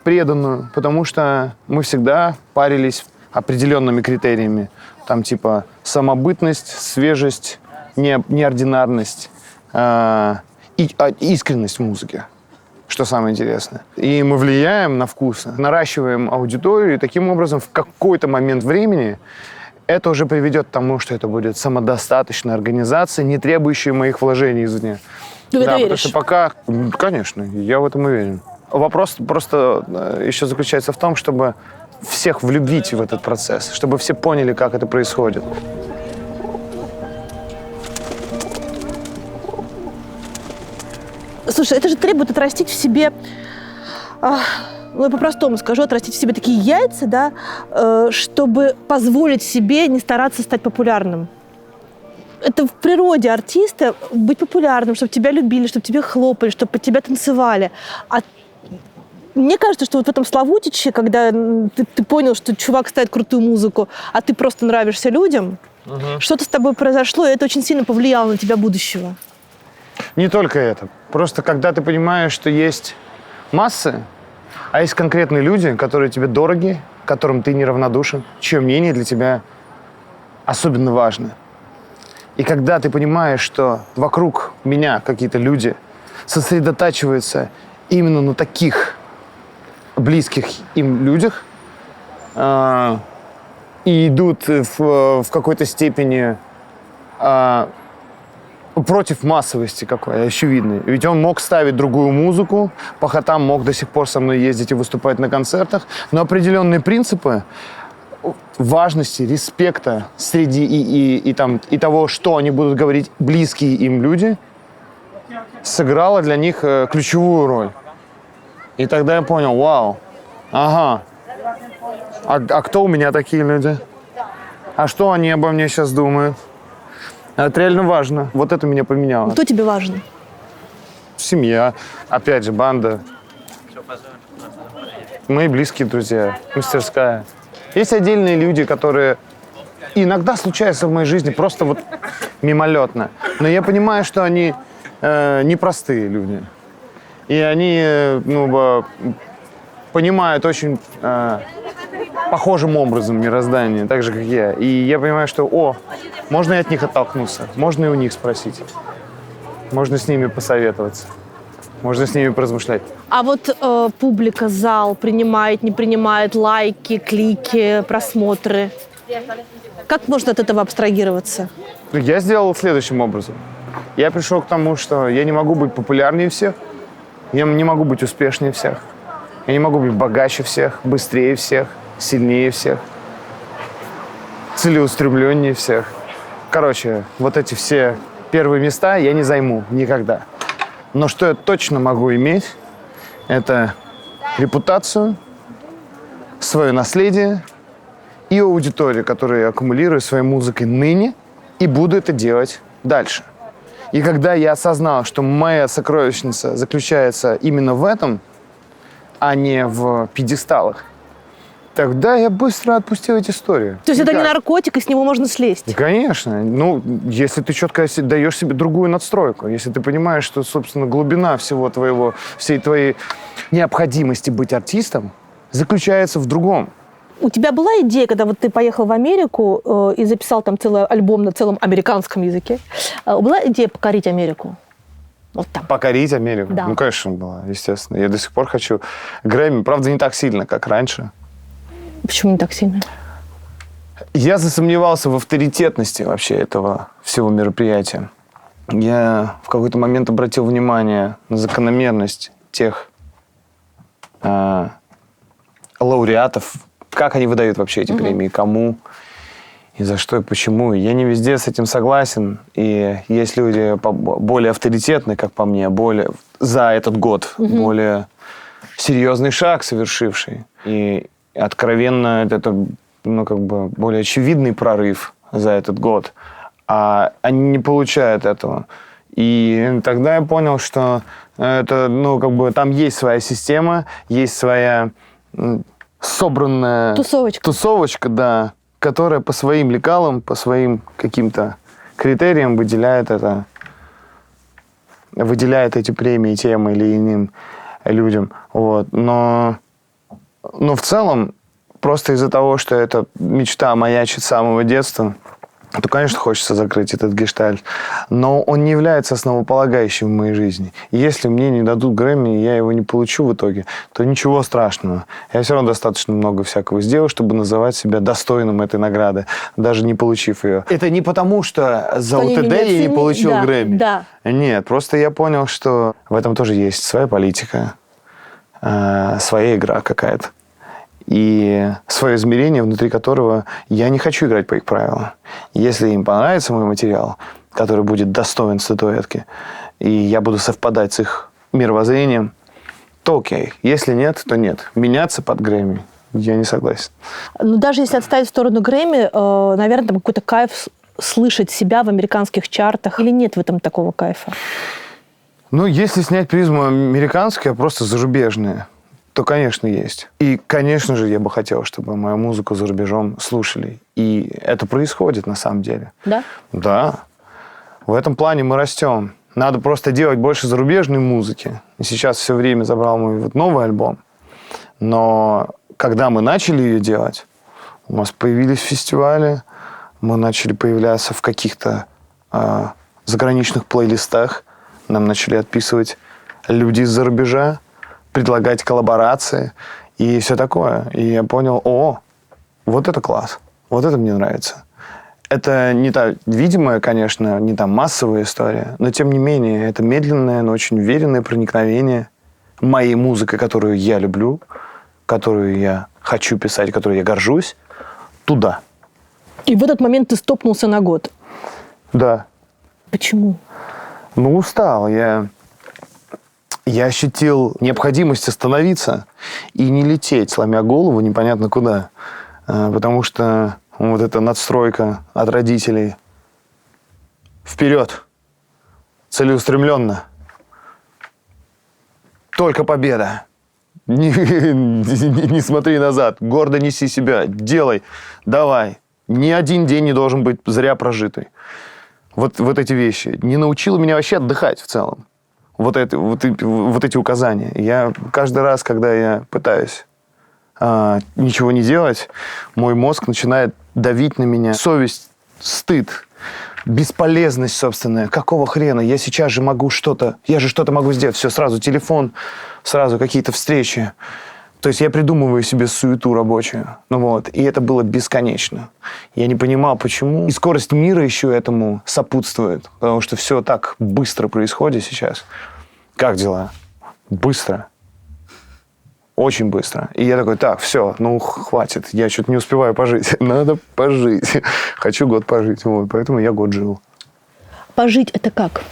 преданную, потому что мы всегда парились определенными критериями. Там типа самобытность, свежесть, неординарность и искренность в музыке, что самое интересное. И мы влияем на вкусы, наращиваем аудиторию, и таким образом в какой-то момент времени это уже приведет к тому, что это будет самодостаточная организация, не требующая моих вложений извне. Ты в это Да, потому веришь? что пока, конечно, я в этом уверен. Вопрос просто еще заключается в том, чтобы всех влюбить в этот процесс, чтобы все поняли, как это происходит. Слушай, это же требует отрастить в себе, ну, я по-простому скажу, отрастить в себе такие яйца, да, чтобы позволить себе не стараться стать популярным. Это в природе артиста быть популярным, чтобы тебя любили, чтобы тебе хлопали, чтобы под тебя танцевали. А мне кажется, что вот в этом Славутиче, когда ты понял, что чувак ставит крутую музыку, а ты просто нравишься людям, что-то с тобой произошло, и это очень сильно повлияло на тебя будущего. Не только это. Просто когда ты понимаешь, что есть массы, а есть конкретные люди, которые тебе дороги, которым ты неравнодушен, чье мнение для тебя особенно важно. И когда ты понимаешь, что вокруг меня какие-то люди сосредотачиваются именно на таких близких им людях и идут в какой-то степени против массовости какой, очевидной. Ведь он мог ставить другую музыку, по хатам мог до сих пор со мной ездить и выступать на концертах, но определенные принципы важности, респекта среди и того, что они будут говорить близкие им люди, сыграло для них ключевую роль. И тогда я понял, вау, ага, а кто у меня такие люди? А что они обо мне сейчас думают? Это реально важно. Вот это меня поменяло. Кто тебе важен? Семья, опять же, банда. Мои близкие друзья, мастерская. Есть отдельные люди, которые иногда случаются в моей жизни просто вот мимолетно. Но я понимаю, что они непростые люди. И они понимают очень похожим образом мироздание, так же, как я. И я понимаю, что, можно и от них оттолкнуться, можно и у них спросить. Можно с ними посоветоваться, можно с ними поразмышлять. А вот публика, зал принимает, не принимает лайки, клики, просмотры. Как можно от этого абстрагироваться? Я сделал следующим образом. Я пришел к тому, что я не могу быть популярнее всех, я не могу быть успешнее всех, я не могу быть богаче всех, быстрее всех, сильнее всех, целеустремленнее всех. Короче, вот эти все первые места я не займу никогда. Но что я точно могу иметь, это репутацию, свое наследие и аудиторию, которую я аккумулирую своей музыкой ныне и буду это делать дальше. И когда я осознал, что моя сокровищница заключается именно в этом, а не в пьедесталах, Тогда я быстро отпустил эти истории. То есть это не Никак. наркотик, и с него можно слезть? Конечно. Ну, если ты четко даешь себе другую надстройку, если ты понимаешь, что, собственно, глубина всего твоего, всей твоей необходимости быть артистом заключается в другом. У тебя была идея, когда вот ты поехал в Америку и записал там целый альбом на целом американском языке, была идея покорить Америку? Вот там. Покорить Америку? Да. Ну, конечно, была, естественно. Я до сих пор хочу Грэмми. Правда, не так сильно, как раньше. Почему не так сильно? Я засомневался в авторитетности вообще этого всего мероприятия. Я в какой-то момент обратил внимание на закономерность тех лауреатов, как они выдают вообще эти премии, кому, и за что, и почему. Я не везде с этим согласен. И есть люди более авторитетные, как по мне, более за этот год, более серьезный шаг совершивший. И откровенно это, ну, как бы более очевидный прорыв за этот год. А они не получают этого. И тогда я понял, что это, ну, как бы там есть своя система, есть своя собранная тусовочка, да, которая по своим лекалам, по своим каким-то критериям выделяет эти премии тем или иным людям. Вот. Но в целом, просто из-за того, что эта мечта маячит с самого детства, то, конечно, хочется закрыть этот гештальт. Но он не является основополагающим в моей жизни. И если мне не дадут Грэмми, и я его не получу в итоге, то ничего страшного. Я все равно достаточно много всякого сделал, чтобы называть себя достойным этой награды, даже не получив ее. Это не потому, что за УТД я не получил Грэмми. Да. Нет, просто я понял, что в этом тоже есть своя политика, своя игра какая-то. И свое измерение, внутри которого я не хочу играть по их правилам. Если им понравится мой материал, который будет достоин статуэтки, и я буду совпадать с их мировоззрением, то окей. Если нет, то нет. Меняться под Грэмми я не согласен. Ну, даже если отставить в сторону Грэмми, наверное, там какой-то кайф слышать себя в американских чартах. Или нет в этом такого кайфа? Ну, если снять призму американскую, а просто зарубежную, то, конечно, есть. И, конечно же, я бы хотел, чтобы мою музыку за рубежом слушали. И это происходит на самом деле. Да? Да. В этом плане мы растем. Надо просто делать больше зарубежной музыки. И сейчас все время забрал мой вот новый альбом. Но когда мы начали ее делать, у нас появились фестивали, мы начали появляться в каких-то заграничных плейлистах, нам начали отписывать люди из-за рубежа, предлагать коллаборации и все такое. И я понял, вот это класс, вот это мне нравится. Это не та видимая, конечно, не та массовая история, но тем не менее, это медленное, но очень уверенное проникновение моей музыки, которую я люблю, которую я хочу писать, которой я горжусь, туда. И в этот момент ты стопнулся на год. Да. Почему? Ну, устал. Я ощутил необходимость остановиться и не лететь, сломя голову непонятно куда. Потому что вот эта надстройка от родителей вперед, целеустремленно. Только победа. Не смотри назад. Гордо неси себя. Делай. Давай. Ни один день не должен быть зря прожитый. Вот эти вещи. Не научило меня вообще отдыхать в целом. Вот эти указания. Я каждый раз, когда я пытаюсь ничего не делать, мой мозг начинает давить на меня. Совесть, стыд, бесполезность собственная. Какого хрена? Я сейчас же могу что-то... Я же что-то могу сделать. Все, сразу телефон, сразу какие-то встречи. То есть я придумываю себе суету рабочую. Ну вот. И это было бесконечно. Я не понимал, почему. И скорость мира еще этому сопутствует. Потому что все так быстро происходит сейчас. Как дела? Быстро. Очень быстро. И я такой, так, все, ну хватит. Я что-то не успеваю пожить. Надо пожить. Хочу год пожить. Вот. Поэтому я год жил. Пожить это как?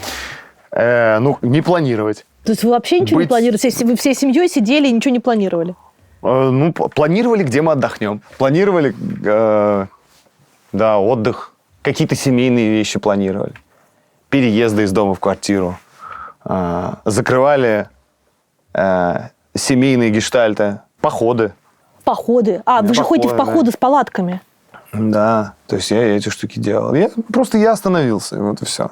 Ну, не планировать. То есть вы вообще ничего не планировали? Вы всей семьей сидели и ничего не планировали? Ну, планировали, где мы отдохнем. Планировали, да, отдых. Какие-то семейные вещи планировали. Переезды из дома в квартиру. Закрывали семейные гештальты. Походы. Походы. Вы же ходите в походы с палатками. Да, то есть я эти штуки делал. Я остановился, вот и все.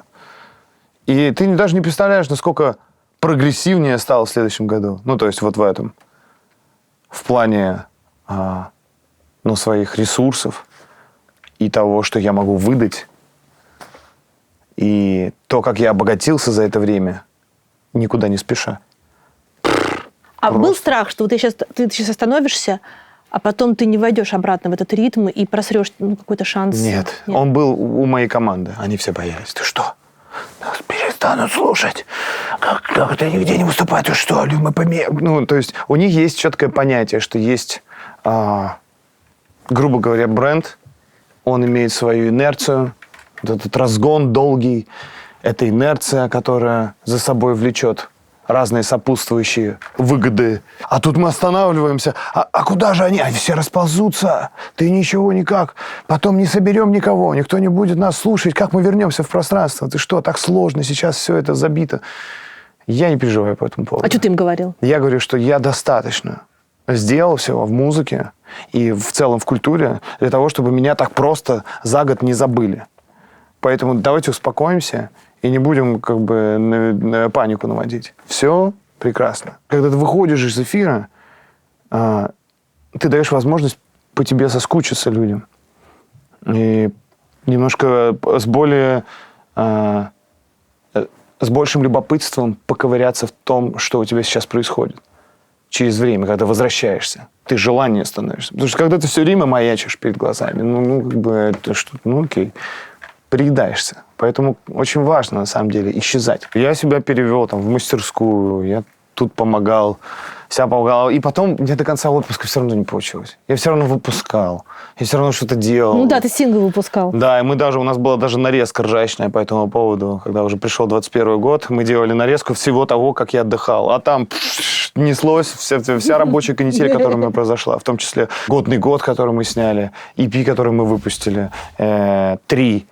И ты даже не представляешь, насколько прогрессивнее я стал в следующем году. Ну, то есть вот в этом. В плане своих ресурсов и того, что я могу выдать. И то, как я обогатился за это время, никуда не спеша. Был страх, что ты сейчас остановишься, а потом ты не войдешь обратно в этот ритм и просрешь какой-то шанс? Нет, он был у моей команды. Они все боялись. Ты что? Нас перестанут слушать. Как это нигде не выступает? Ты что? То есть у них есть четкое понятие, что есть, грубо говоря, бренд. Он имеет свою инерцию. Вот этот разгон долгий. Это инерция, которая за собой влечет разные сопутствующие выгоды. А тут мы останавливаемся. А куда же они? Они все расползутся. Ты ничего никак. Потом не соберем никого. Никто не будет нас слушать. Как мы вернемся в пространство? Ты что, так сложно. Сейчас все это забито. Я не переживаю по этому поводу. А что ты им говорил? Я говорю, что я достаточно сделал всего в музыке и в целом в культуре для того, чтобы меня так просто за год не забыли. Поэтому давайте успокоимся и не будем панику наводить. Все прекрасно. Когда ты выходишь из эфира, ты даешь возможность по тебе соскучиться людям. И немножко с большим любопытством поковыряться в том, что у тебя сейчас происходит. Через время, когда возвращаешься. Ты желание становишься. Потому что когда ты все время маячишь перед глазами, окей. Приедаешься. Поэтому очень важно, на самом деле, исчезать. Я себя перевел в мастерскую, я тут помогал, себя помогал. И потом мне до конца отпуска все равно не получилось. Я все равно выпускал. Я все равно что-то делал. Ну да, ты сингл выпускал. Да, и у нас была даже нарезка ржачная по этому поводу. Когда уже пришел 21 год, мы делали нарезку всего того, как я отдыхал. А там неслось вся рабочая канитель, которая у меня произошла. В том числе «Годный год», который мы сняли, EP, который мы выпустили, 3.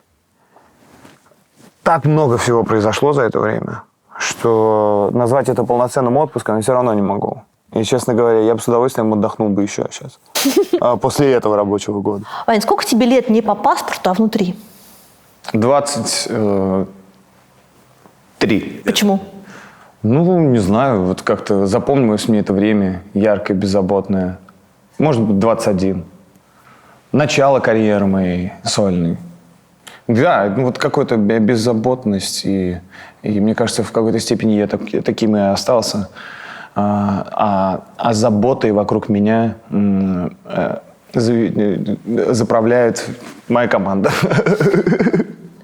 Так много всего произошло за это время, что назвать это полноценным отпуском я все равно не могу. И, честно говоря, я бы с удовольствием отдохнул бы еще сейчас. После этого рабочего года. Вань, сколько тебе лет не по паспорту, а внутри? 23. Почему? Не знаю. Вот как-то запомнилось мне это время яркое, беззаботное. Может быть, 21. Начало карьеры моей сольной. Да, вот какая-то беззаботность, и мне кажется, в какой-то степени я таким и остался. А заботой вокруг меня заправляет моя команда.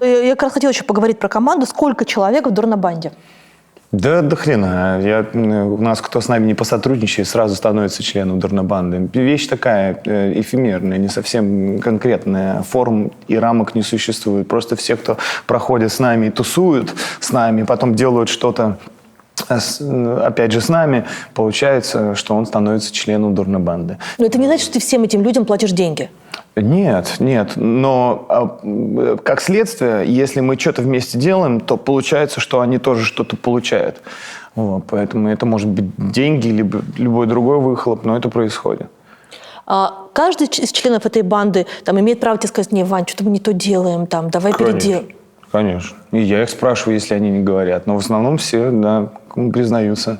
Я как раз хотела еще поговорить про команду. Сколько человек в Дорна-банде? Да до хрена. У нас кто с нами не посотрудничает, сразу становится членом Дорна-банды. Вещь такая эфемерная, не совсем конкретная. Форм и рамок не существует. Просто все, кто проходит с нами и тусуют с нами, потом делают что-то опять же с нами, получается, что он становится членом Дорна-банды. Но это не значит, что ты всем этим людям платишь деньги. Нет. Но как следствие, если мы что-то вместе делаем, то получается, что они тоже что-то получают. Поэтому это может быть деньги, либо любой другой выхлоп, но это происходит. Каждый из членов этой банды имеет право тебе сказать: не, Вань, что-то мы не то делаем, давай переделаем. Конечно. И я их спрашиваю, если они не говорят. Но в основном все, признаются.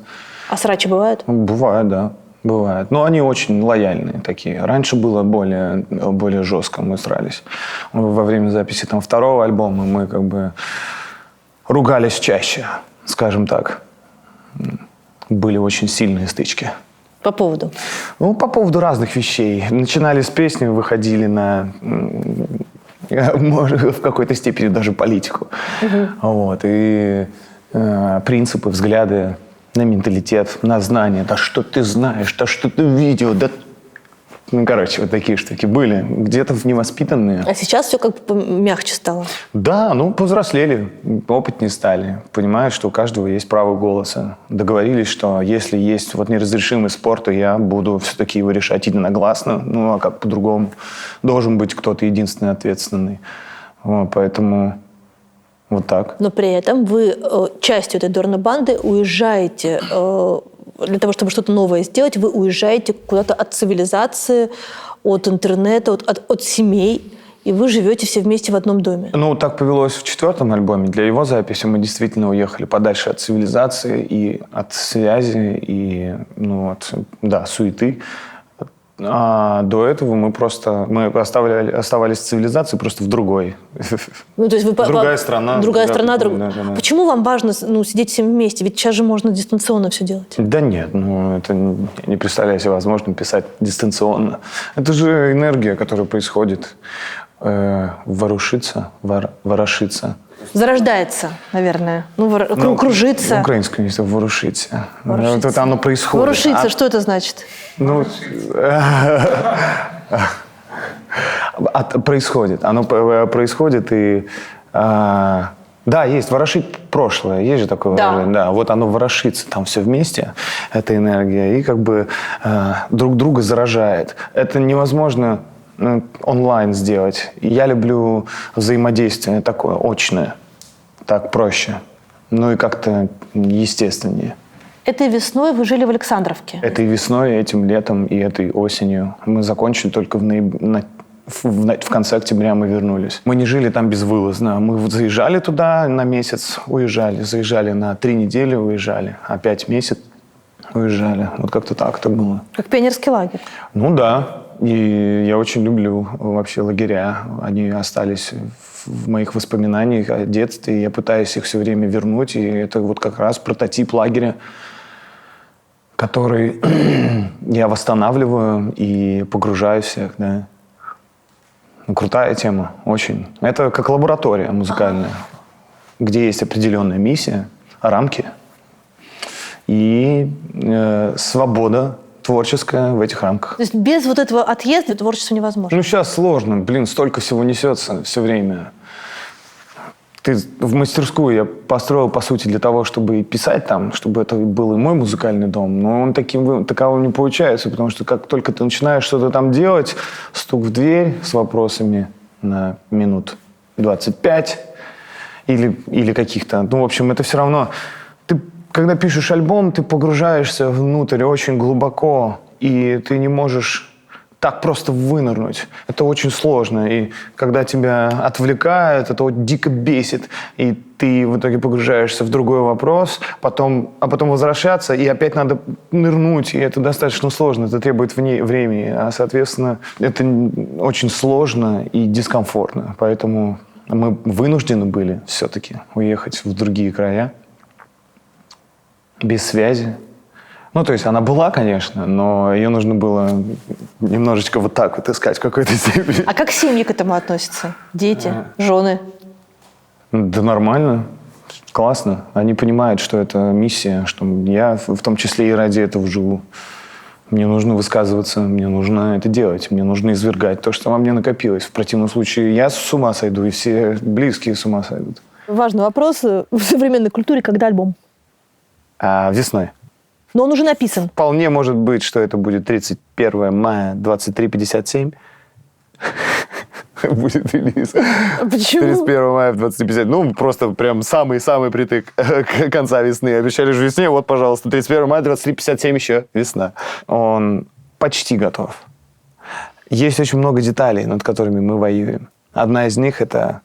А срачи бывают? Бывает, да. Бывает. Но они очень лояльные такие. Раньше было более жестко, мы срались. Во время записи второго альбома мы ругались чаще, скажем так. Были очень сильные стычки. По поводу? По поводу разных вещей. Начинали с песни, выходили на... в какой-то степени даже политику. И принципы, взгляды на менталитет, на знания. Да что ты знаешь, да что ты видел, да... вот такие штуки были. Где-то невоспитанные. А сейчас все мягче стало? Да, повзрослели, опытнее стали. Понимают, что у каждого есть право голоса. Договорились, что если есть неразрешимый спор, то я буду все-таки его решать единогласно. А как по-другому? Должен быть кто-то единственный ответственный. Поэтому... Вот так. Но при этом вы частью этой Дорна-банды уезжаете для того, чтобы что-то новое сделать, вы уезжаете куда-то от цивилизации, от интернета, от семей, и вы живете все вместе в одном доме. Ну, так повелось в 4-м альбоме. Для его записи мы действительно уехали подальше от цивилизации и от связи, и, от суеты. А до этого мы оставались в цивилизации, просто в другой. Ну, то есть вы Другая страна. Другая страна. Да. Почему вам важно сидеть всем вместе? Ведь сейчас же можно дистанционно все делать. Да нет, это я не представляю себе возможным писать дистанционно. Это же энергия, которая происходит. Ворошится. Зарождается, наверное. Кружится. В украинском есть ворушиться. Вот это оно происходит. Ворушиться, что это значит? Происходит. Оно происходит и... Да, есть ворошить прошлое, есть же такое выражение. Да, вот оно ворошится там все вместе, эта энергия, и как бы друг друга заражает. Это невозможно онлайн сделать. Я люблю взаимодействие такое, очное. Так проще. Ну и как-то естественнее. Этой весной вы жили в Александровке. Этой весной, этим летом и этой осенью. Мы закончили только в конце октября мы вернулись. Мы не жили там безвылазно. Мы заезжали туда на месяц, уезжали. Заезжали на 3 недели, уезжали. Опять месяц, уезжали. Вот как-то так это было. Как пионерский лагерь. Ну да. И я очень люблю вообще лагеря. Они остались в моих воспоминаниях о детстве. Я пытаюсь их все время вернуть. И это вот как раз прототип лагеря, который я восстанавливаю и погружаю всех. Да. Крутая тема, очень. Это как лаборатория музыкальная, где есть определенная миссия, рамки и свобода творческая в этих рамках. То есть без вот этого отъезда творчество невозможно? Ну, сейчас сложно. Столько всего несется все время. В мастерскую я построил, по сути, для того, чтобы писать там, чтобы это был и мой музыкальный дом. Но он таковым не получается, потому что как только ты начинаешь что-то там делать, стук в дверь с вопросами на минут 25 или каких-то... Ну, в общем, это все равно... Ты, когда пишешь альбом, ты погружаешься внутрь очень глубоко, и ты не можешь так просто вынырнуть. Это очень сложно. И когда тебя отвлекают, это вот дико бесит. И ты в итоге погружаешься в другой вопрос, а потом возвращаться, и опять надо нырнуть. И это достаточно сложно. Это требует времени. А, соответственно, это очень сложно и дискомфортно. Поэтому мы вынуждены были все-таки уехать в другие края. Без связи. Ну, то есть она была, конечно, но ее нужно было немножечко вот так вот искать в какой-то степени. А как семьи к этому относятся? Дети, жены? Да нормально, классно. Они понимают, что это миссия, что я в том числе и ради этого живу. Мне нужно высказываться, мне нужно это делать, мне нужно извергать то, что во мне накопилось. В противном случае я с ума сойду, и все близкие с ума сойдут. Важный вопрос в современной культуре, когда альбом? Весной. Но он уже написан. Вполне может быть, что это будет 31 мая 23:57. Будет релиз. Почему? 31 мая в 23:50. Ну, просто прям самый-самый притык конца весны. Обещали же весне. Вот, пожалуйста, 31 мая 23:57 еще весна. Он почти готов. Есть очень много деталей, над которыми мы воюем. Одна из них — это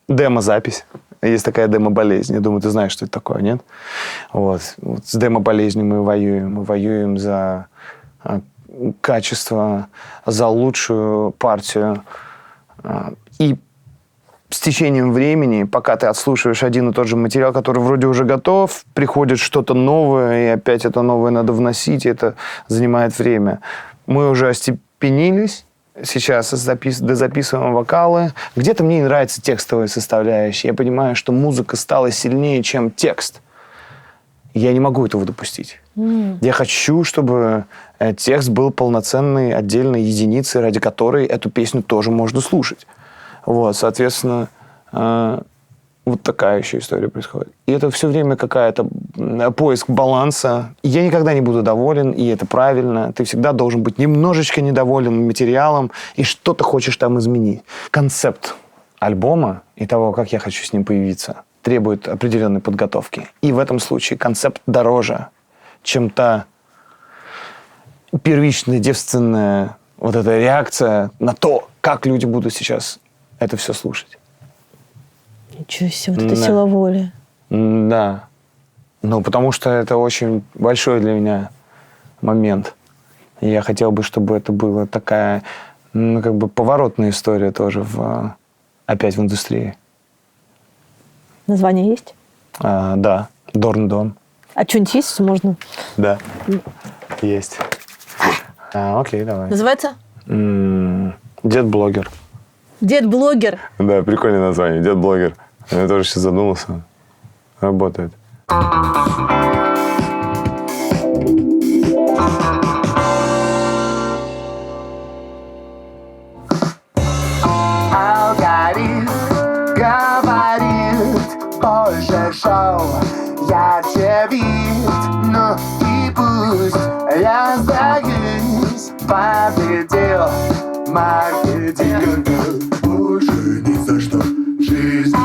демо-запись. Есть такая демо-болезнь. Я думаю, ты знаешь, что это такое, нет? Вот с демо-болезнью мы воюем. Мы воюем за качество, за лучшую партию. И с течением времени, пока ты отслушиваешь один и тот же материал, который вроде уже готов, приходит что-то новое, и опять это новое надо вносить, и это занимает время. Мы уже остепенились. Сейчас дозаписываем вокалы. Где-то мне не нравится текстовая составляющая. Я понимаю, что музыка стала сильнее, чем текст. Я не могу этого допустить. Я хочу, чтобы текст был полноценной отдельной единицей, ради которой эту песню тоже можно слушать. Вот, соответственно, вот такая еще история происходит. И это все время какая-то поиск баланса. Я никогда не буду доволен, и это правильно. Ты всегда должен быть немножечко недоволен материалом, и что-то хочешь там изменить. Концепт альбома и того, как я хочу с ним появиться, требует определенной подготовки. И в этом случае концепт дороже, чем та первичная девственная вот эта реакция на то, как люди будут сейчас это все слушать. Ничего себе, вот это Да. сила воли. Да. Ну, потому что это очень большой для меня момент. И я хотел бы, чтобы это была такая, ну, как бы поворотная история тоже опять в индустрии. Название есть? Да. Дорн-Дон. А что-нибудь есть, можно? Да. Есть. Окей, давай. Называется? Дед-блогер. Дед-блогер. Да, прикольное название. Дед-блогер. Я тоже сейчас задумался. Работает. Алгоритм говорит, позже шоу, ярче вид. Ну и пусть я сдаюсь, победил маркетинг. Больше ни за что, жизнь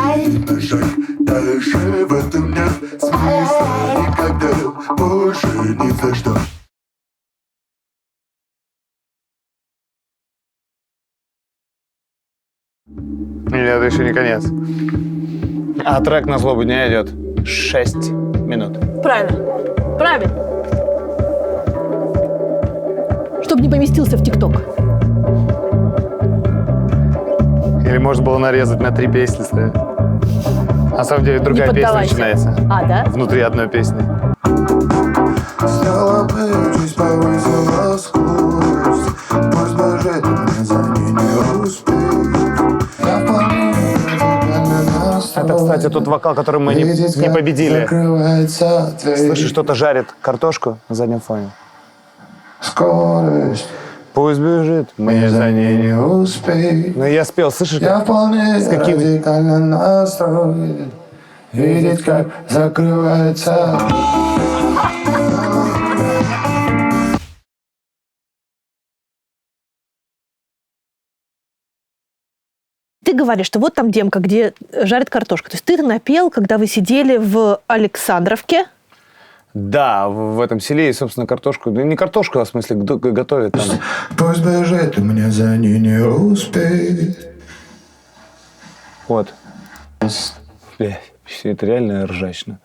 на шаг дальше, в этом нет смысла никогда. Больше ни за что. Или это еще не конец? А трек «На злобу дня» идет 6 минут. Правильно. Правильно. Чтобы не поместился в ТикТок. Или можно было нарезать на 3 песни. Ставить. На самом деле другая Не песня поддавайся. начинается. А, да? Внутри одной песни. Стала бы, жизнь повысила скорость. Пусть бежит, мне за ней не успеть. Я вполне Это, кстати, тот вокал, который мы не победили. Закрывается дверь. Слышишь, кто-то жарит картошку на заднем фоне. Скорость, Пусть бежит, мне за ней не успеть. Ну, я спел, слышишь? Я вполне каким- радикально настроен. Видеть, как закрывается. Ты говоришь, что вот там демка, где жарят картошку. То есть ты это напел, когда вы сидели в Александровке. Да, в этом селе, и, собственно, картошку. Ну, не картошку, а в смысле готовят там. Пусть бежит, мне за ней не успеть. Вот. Бля, это реально ржачно.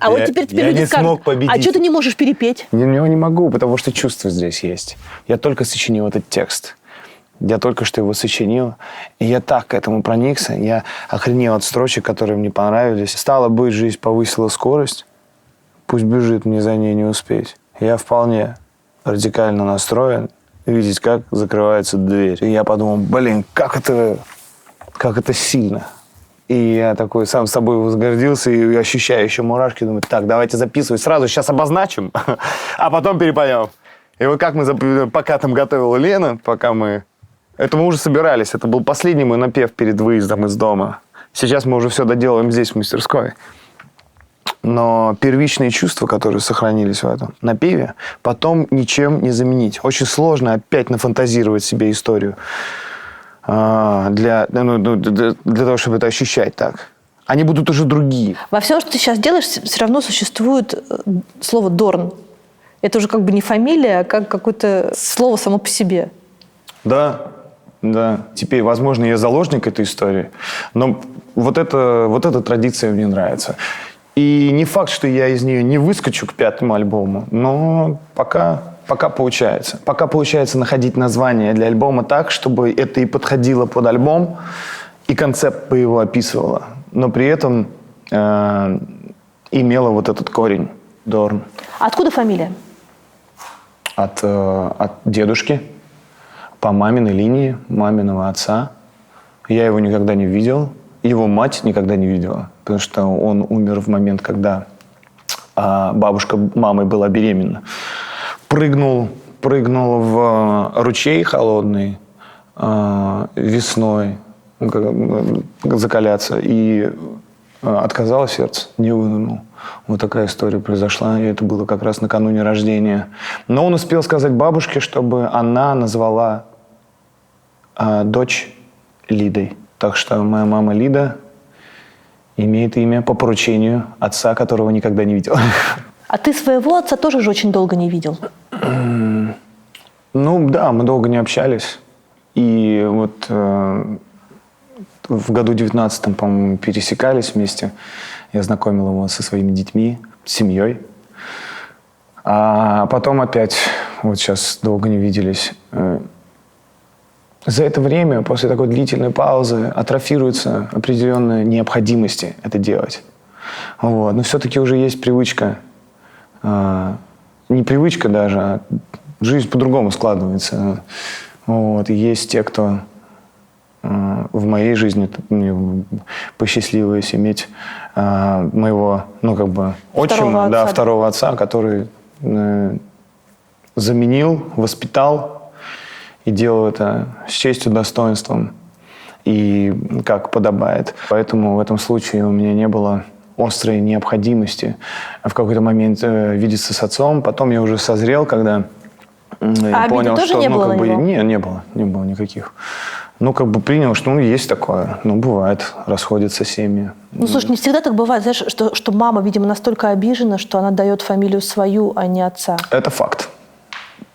А вот теперь я люди не скажут, смог победить. а что ты не можешь перепеть? Не могу, потому что чувство здесь есть. Я только сочинил этот текст. Я только что его сочинил. И я так к этому проникся. Я охренел от строчек, которые мне понравились. Стало быть, жизнь повысила скорость. Пусть бежит, мне за ней не успеть. Я вполне радикально настроен видеть, как закрывается дверь. И я подумал, блин, как это сильно. И я такой сам с собой возгордился и ощущаю еще мурашки. Думаю, так, давайте записывать. Сразу сейчас обозначим, а потом перепоем. И вот как пока там готовила Лена, это мы уже собирались. Это был последний мой напев перед выездом из дома. Сейчас мы уже все доделаем здесь, в мастерской. Но первичные чувства, которые сохранились в этом напеве, потом ничем не заменить. Очень сложно опять нафантазировать себе историю для того, чтобы это ощущать так. Они будут уже другие. Во всем, что ты сейчас делаешь, все равно существует слово «дорн». Это уже как бы не фамилия, а как какое-то слово само по себе. Да. Теперь, возможно, я заложник этой истории, но вот эта традиция мне нравится. И не факт, что я из нее не выскочу к 5-му альбому, но пока получается. Пока получается находить название для альбома так, чтобы это и подходило под альбом, и концепт бы его описывало, но при этом имело вот этот корень Дорн. А откуда фамилия? От дедушки. По маминой линии, маминого отца. Я его никогда не видел. Его мать никогда не видела. Потому что он умер в момент, когда бабушка мамой была беременна. Прыгнул в ручей холодный весной закаляться. И отказало сердце, не выдумал. Вот такая история произошла, и это было как раз накануне рождения. Но он успел сказать бабушке, чтобы она назвала дочь Лидой. Так что моя мама Лида имеет имя по поручению отца, которого никогда не видел. А ты своего отца тоже же очень долго не видел? Ну да, мы долго не общались. И вот в году 19-м, по-моему, пересекались вместе. Я знакомил его со своими детьми, с семьей. А потом опять, вот сейчас долго не виделись. За это время, после такой длительной паузы, атрофируется определенная необходимость это делать. Вот. Но все-таки уже есть привычка, не привычка даже, а жизнь по-другому складывается. Вот. И есть те, кто в моей жизни мне посчастливилось иметь моего, ну, как бы, отчима, да, второго отца, который заменил, воспитал и делал это с честью, достоинством и как подобает. Поэтому в этом случае у меня не было острой необходимости в какой-то момент видеться с отцом. Потом я уже созрел, когда я понял, тоже что не было как бы, на него? не было никаких. Ну, как бы принял, что есть такое. Ну, бывает, расходятся семьи. Ну, слушай, не всегда так бывает, знаешь, что мама, видимо, настолько обижена, что она дает фамилию свою, а не отца. Это факт.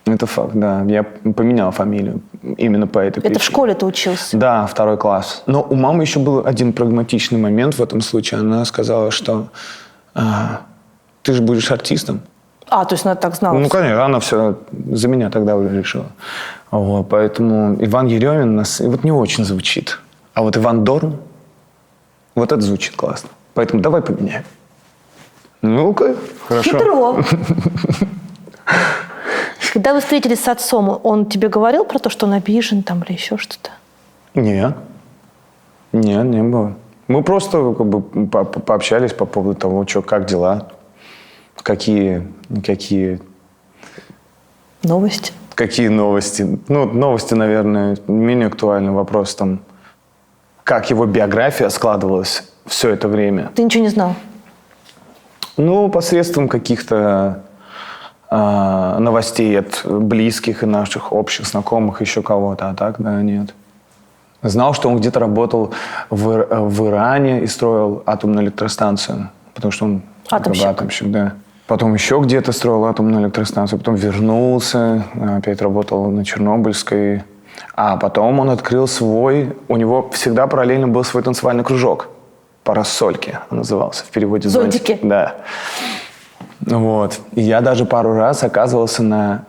Это факт, да. Я поменял фамилию именно по этой причине. Это в школе ты учился? Да, 2 класс. Но у мамы еще был один прагматичный момент в этом случае. Она сказала, что ты же будешь артистом. То есть она так знала? Ну, конечно, она все за меня тогда уже решила. Вот, поэтому Иван Еремин нас вот не очень звучит. А вот Иван Дорн, вот это звучит классно. Поэтому давай поменяем. Ну-ка, хорошо. Хитро. Когда вы встретились с отцом, он тебе говорил про то, что он обижен там или еще что-то? Нет, не было. Мы просто как бы пообщались по поводу того, что, как дела, какие Новости? Какие новости? Ну, новости, наверное, менее актуальный вопрос там, как его биография складывалась все это время. Ты ничего не знал? Ну, посредством каких-то новостей от близких и наших общих знакомых, еще кого-то, а так, да, нет. Знал, что он где-то работал в Иране и строил атомную электростанцию, потому что он атомщик, да. Потом еще где-то строил атомную электростанцию, потом вернулся, опять работал на Чернобыльской. А потом он открыл свой, у него всегда параллельно был свой танцевальный кружок. Парасольки он назывался, в переводе «зонтики». Да. Вот. И я даже пару раз оказывался на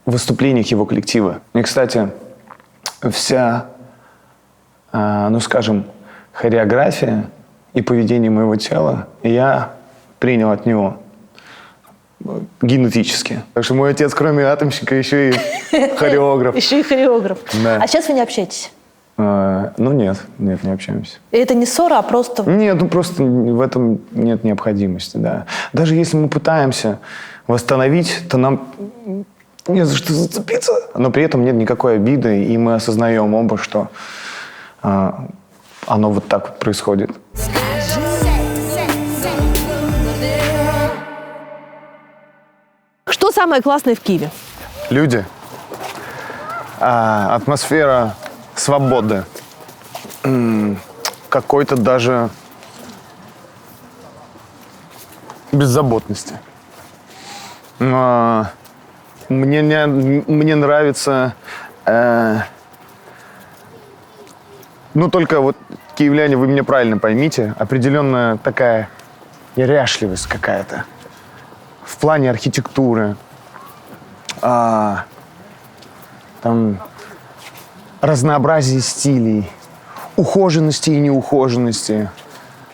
выступлениях его коллектива. И, кстати, вся, ну скажем, хореография и поведение моего тела я принял от него генетически. Так что мой отец, кроме атомщика, еще и хореограф. Еще и хореограф. Да. А сейчас вы не общаетесь? Ну нет, не общаемся. И это не ссора, а просто... Нет, ну просто в этом нет необходимости, да. Даже если мы пытаемся восстановить, то нам не за что зацепиться. Но при этом нет никакой обиды, и мы осознаем оба, что оно вот так вот происходит. Что самое классное в Киеве? Люди. Атмосфера свободы. Какой-то даже беззаботности. Мне нравится... Ну, только вот, киевляне, вы меня правильно поймите, определенная такая неряшливость какая-то в плане архитектуры, там разнообразие стилей, ухоженности и неухоженности,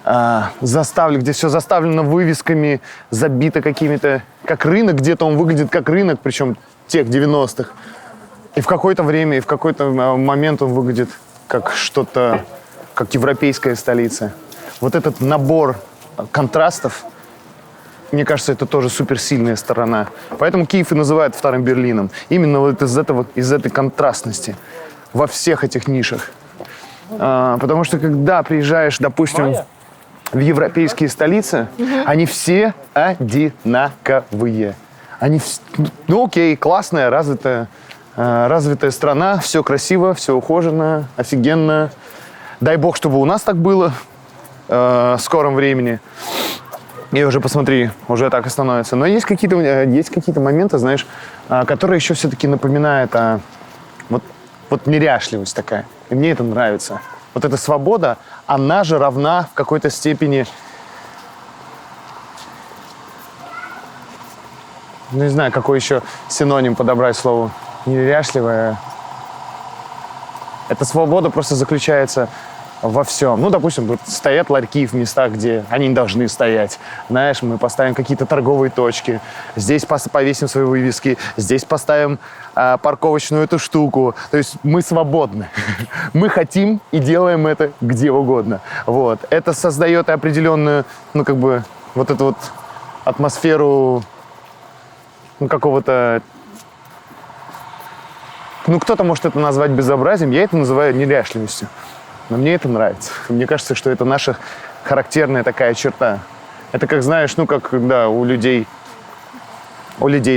где все заставлено вывесками, забито какими-то, как рынок, где-то он выглядит как рынок, причем тех 90-х. И в какое-то время, и в какой-то момент он выглядит как что-то, как европейская столица. Вот этот набор контрастов, мне кажется, это тоже суперсильная сторона. Поэтому Киев и называют вторым Берлином. Именно вот из этой контрастности во всех этих нишах. Потому что когда приезжаешь, допустим, в европейские столицы, они все одинаковые. Ну окей, классная, развитая страна, все красиво, все ухожено, офигенно. Дай бог, чтобы у нас так было в скором времени. И уже посмотри, уже так и становится. Но есть какие-то моменты, знаешь, которые еще все-таки напоминают вот неряшливость такая. И мне это нравится. Вот эта свобода, она же равна в какой-то степени, ну, не знаю, какой еще синоним подобрать слову, неряшливая. Эта свобода просто заключается во всем. Ну, допустим, вот стоят ларьки в местах, где они не должны стоять. Знаешь, мы поставим какие-то торговые точки, здесь повесим свои вывески, здесь поставим парковочную эту штуку. То есть мы свободны. Мы хотим и делаем это где угодно. Вот. Это создает определенную, ну, как бы, вот эту вот атмосферу, ну, какого-то... Ну, кто-то может это назвать безобразием, я это называю неряшливостью. Но мне это нравится. Мне кажется, что это наша характерная такая черта. Это как, знаешь, ну, как, да, у людей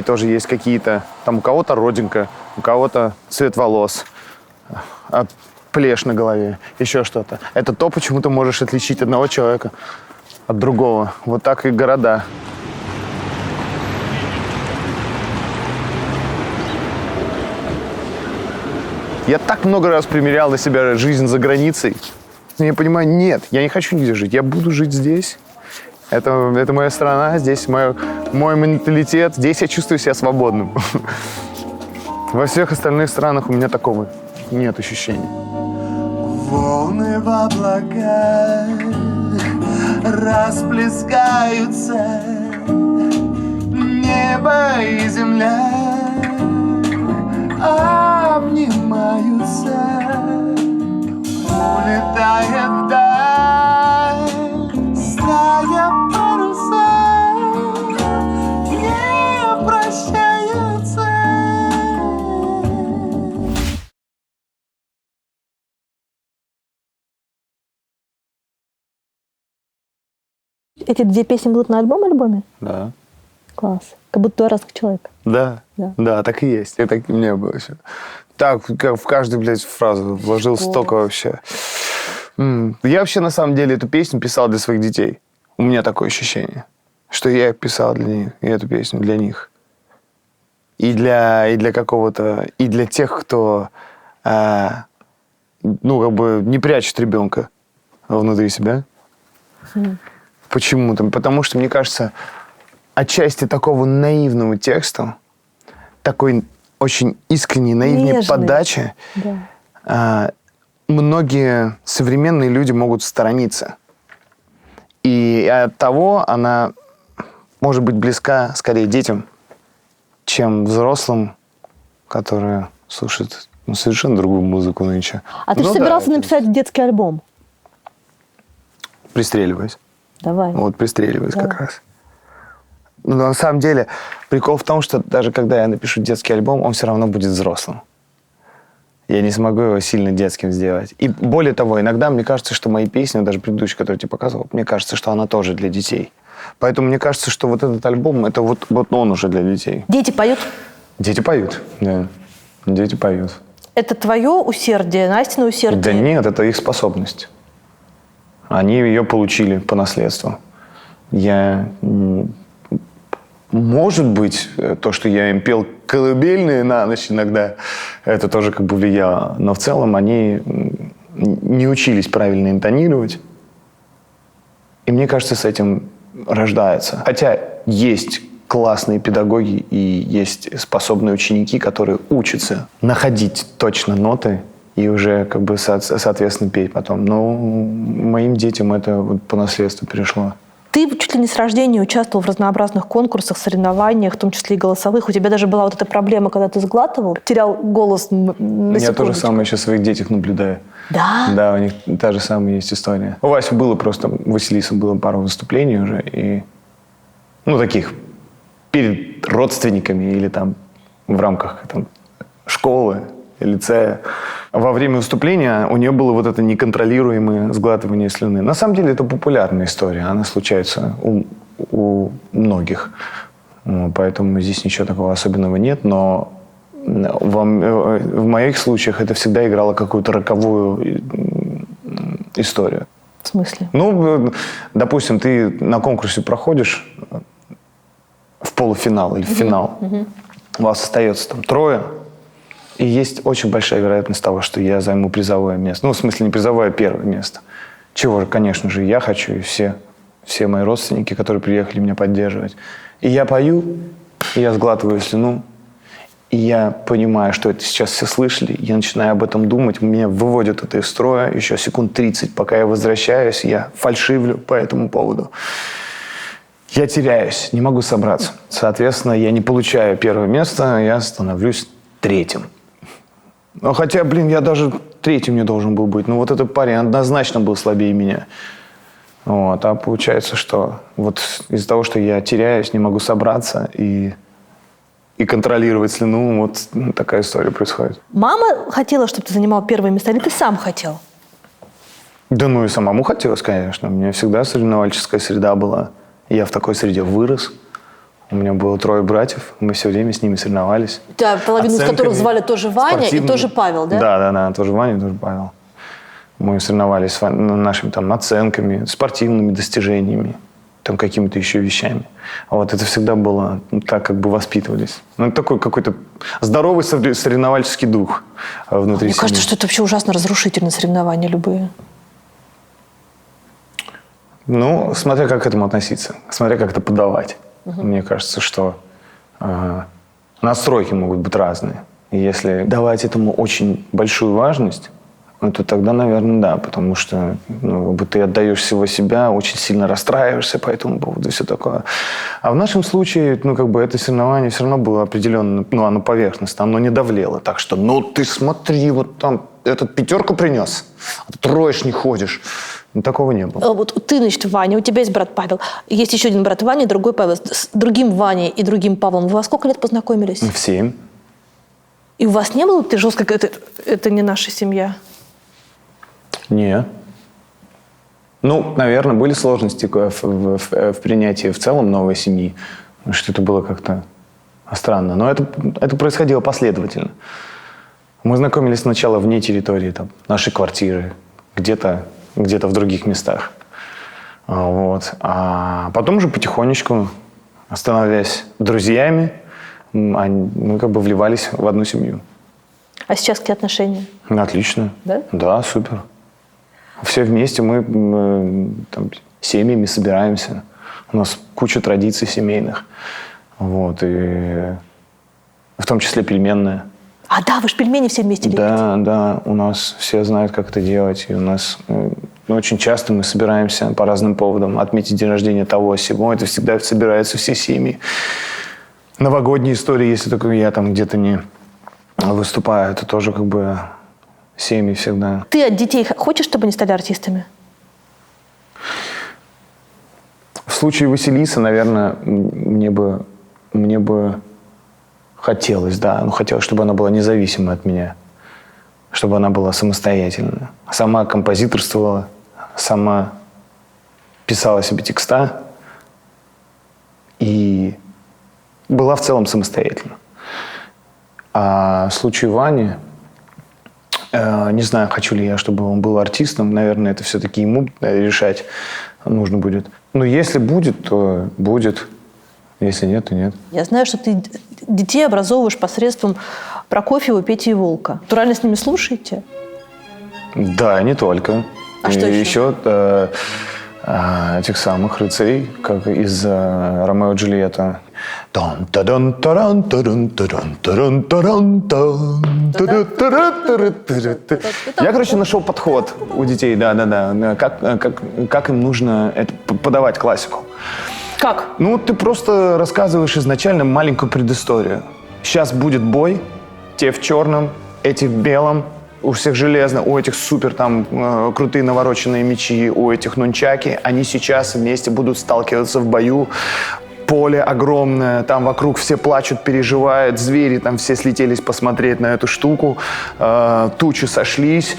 тоже есть какие-то, там, у кого-то родинка, у кого-то цвет волос, плешь на голове, еще что-то. Это то, почему ты можешь отличить одного человека от другого. Вот так и города. Я так много раз примерял на себя жизнь за границей. Я понимаю, нет, я не хочу нигде жить. Я буду жить здесь. Это моя страна, здесь мой менталитет. Здесь я чувствую себя свободным. Во всех остальных странах у меня такого нет ощущения. Волны в облаках расплескаются, небо и земля обнимаются, улетая вдаль, стая паруса не прощаются. Эти две песни будут на альбоме? Да. Класс. Как будто два разных человека. Да, так и есть. И так и мне было все. Так, как в каждую, блядь, фразу вложил столько вообще. Я вообще, на самом деле, эту песню писал для своих детей. У меня такое ощущение, что я писал для них, и эту песню для них. И для какого-то... И для тех, кто, ну, как бы не прячет ребенка внутри себя. Почему-то. Потому что, мне кажется, отчасти такого наивного текста, такой очень искренней, наивной подачи, многие современные люди могут сторониться. И от того она может быть близка скорее детям, чем взрослым, которые слушают совершенно другую музыку нынче. А ты же собирался написать детский альбом? Пристреливаясь. Давай. Вот пристреливаясь как раз. Но на самом деле прикол в том, что даже когда я напишу детский альбом, он все равно будет взрослым. Я не смогу его сильно детским сделать. И более того, иногда мне кажется, что мои песни, даже предыдущие, которые я тебе показывал, мне кажется, что она тоже для детей. Поэтому мне кажется, что вот этот альбом, это вот он уже для детей. Дети поют? Дети поют, да. Дети поют. Это твое усердие, Настина усердие? Да нет, это их способность. Они ее получили по наследству. Может быть, то, что я им пел колыбельные на ночь иногда, это тоже как бы влияло. Но в целом они не учились правильно интонировать. И мне кажется, с этим рождается. Хотя есть классные педагоги и есть способные ученики, которые учатся находить точно ноты и уже как бы соответственно петь потом. Но моим детям это вот по наследству перешло. Ты чуть ли не с рождения участвовал в разнообразных конкурсах, соревнованиях, в том числе и голосовых. У тебя даже была вот эта проблема, когда ты сглатывал, терял голос на секундочку. Я то же самое сейчас в своих детях наблюдаю. Да? Да, у них та же самая есть история. У Васи было просто, у Василисы было пару выступлений уже, и, ну, таких, перед родственниками или там в рамках там, школы, лицея. во время выступления у нее было вот это неконтролируемое сглатывание слюны. На самом деле это популярная история, она случается у многих. Поэтому здесь ничего такого особенного нет, но в моих случаях это всегда играло какую-то роковую историю. В смысле? Ну, допустим, ты на конкурсе проходишь в полуфинал или в финал. У вас остается там 3, и есть очень большая вероятность того, что я займу призовое место. Ну, в смысле, не призовое, а 1 место. Чего же, конечно же, я хочу, и все мои родственники, которые приехали меня поддерживать. И я пою, и я сглатываю слюну, и я понимаю, что это сейчас все слышали, я начинаю об этом думать, меня выводят это из строя еще секунд 30, пока я возвращаюсь, я фальшивлю по этому поводу. Я теряюсь, не могу собраться. Соответственно, я не получаю 1 место, я становлюсь 3. Ну, хотя, я даже 3 не должен был быть. Ну, вот этот парень однозначно был слабее меня. Вот. А получается, что вот из-за того, что я теряюсь, не могу собраться и контролировать слюну, вот такая история происходит. Мама хотела, чтобы ты занимал 1 место, или ты сам хотел? Да ну и самому хотелось, конечно. У меня всегда соревновательческая среда была. Я в такой среде вырос. У меня было 3 братьев, мы все время с ними соревновались. Да, половину из которых звали тоже Ваня и тоже Павел, да? Да, тоже Ваня и тоже Павел. Мы соревновались с нашими там оценками, спортивными достижениями, там какими-то еще вещами. Вот это всегда было так, как бы воспитывались. Ну, это такой какой-то здоровый соревновательский дух внутри Мне семьи. кажется, что это вообще ужасно разрушительные соревнования любые. Ну, смотря как к этому относиться, смотря как это подавать. Мне кажется, что настройки могут быть разные. И если давать этому очень большую важность, то тогда, наверное, да, потому что ты отдаешь всего себя, очень сильно расстраиваешься по этому поводу и все такое. А в нашем случае, это соревнование все равно было определенно, оно поверхностно, оно не давлело. Так что, ты смотри, вот там этот 5 принес, а ты 3 не ходишь. Такого не было. Вот ты, значит, Ваня, у тебя есть брат Павел, есть еще один брат Ваня, другой Павел. С другим Ваней и другим Павлом вы во сколько лет познакомились? В 7. И у вас не было жестко, это не наша семья? Нет. Наверное, были сложности в принятии в целом новой семьи, что это было как-то странно. Но это происходило последовательно. Мы знакомились сначала вне территории нашей квартиры, где-то в других местах. Вот. А потом уже потихонечку, становясь друзьями, мы вливались в одну семью. А сейчас какие отношения? Отлично. Да? Да, супер. Все вместе мы семьями собираемся. У нас куча традиций семейных. Вот. И в том числе пельменная. А да, вы же пельмени все вместе лепите. Да, у нас все знают, как это делать. И у нас очень часто мы собираемся по разным поводам. Отметить день рождения того, сего. Это всегда собираются все семьи. Новогодние истории, если только я где-то не выступаю, это тоже семьи всегда. Ты от детей хочешь, чтобы они стали артистами? В случае Василисы, наверное, мне бы хотелось, да. Хотелось, чтобы она была независимой от меня. Чтобы она была самостоятельная. Сама композиторствовала, сама писала себе текста и была в целом самостоятельна. А в случае Вани, не знаю, хочу ли я, чтобы он был артистом. Наверное, это все-таки ему решать нужно будет. Но если будет, то будет. Если нет, то нет. Я знаю, что ты детей образовываешь посредством Прокофьева, Пети и Волка. Натурально с ними слушаете? Да, не только. А что еще? Еще этих самых рыцарей, как из «Ромео и Джульетта». Я, нашел подход у детей, да. Как им нужно подавать классику. Как? Ты просто рассказываешь изначально маленькую предысторию. Сейчас будет бой, те в черном, эти в белом, у всех железно, у этих супер крутые навороченные мечи, у этих нунчаки. Они сейчас вместе будут сталкиваться в бою поле огромное, там вокруг все плачут, переживают, звери там все слетелись посмотреть на эту штуку, тучи сошлись,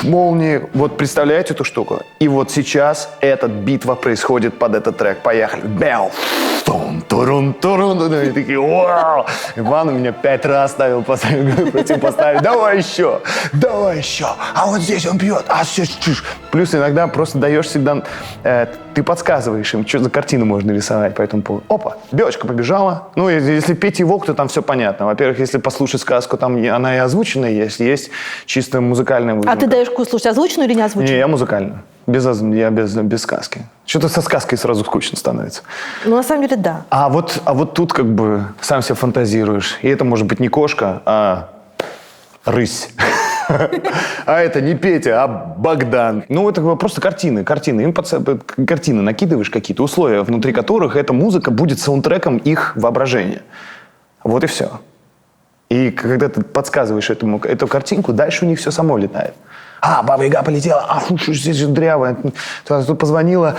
молнии. Вот представляете эту штуку? И вот сейчас эта битва происходит под этот трек. Поехали. Бэу. Турун. И такие, вау! Иван у меня 5 раз ставил противопоставить. Давай еще. А вот здесь он бьет. А все чушь. Плюс иногда просто даешь всегда... ты подсказываешь им, что за картину можно рисовать по этому поводу. Опа, белочка побежала. Ну, если петь и волк, то там все понятно. Во-первых, если послушать сказку, там она и озвученная есть, есть чисто музыкальная выдумка. А ты даешь какую слушать, озвученную или не озвученную? Не, я музыкальную. Я без сказки. Что-то со сказкой сразу скучно становится. Ну, на самом деле, да. А вот тут как бы сам себе фантазируешь. И это может быть не кошка, а рысь. А это не Петя, а Богдан. Ну, это просто картины. Им картины накидываешь какие-то условия, внутри которых эта музыка будет саундтреком их воображения. Вот и все. И когда ты подсказываешь эту картинку, дальше у них все само летает. Баба-яга полетела, здесь же дряво. Тут позвонила,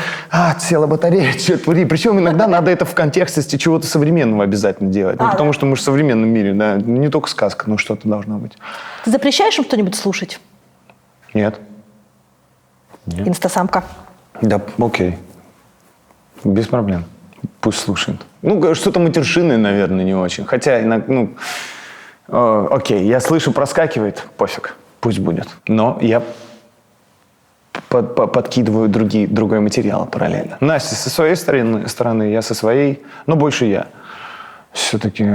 села батарея, черт побери. Причем иногда надо это в контексте чего-то современного обязательно делать. Потому что мы же в современном мире, да, не только сказка, но что-то должно быть. Ты запрещаешь им что-нибудь слушать? Нет. Инстасамка. Да, окей. Без проблем. Пусть слушает. Ну, что-то матершинное, наверное, не очень. Хотя, окей, я слышу, проскакивает, пофиг. Пусть будет. Но я подкидываю другой материал параллельно. Настя со своей стороны, я со своей, но больше я. Все-таки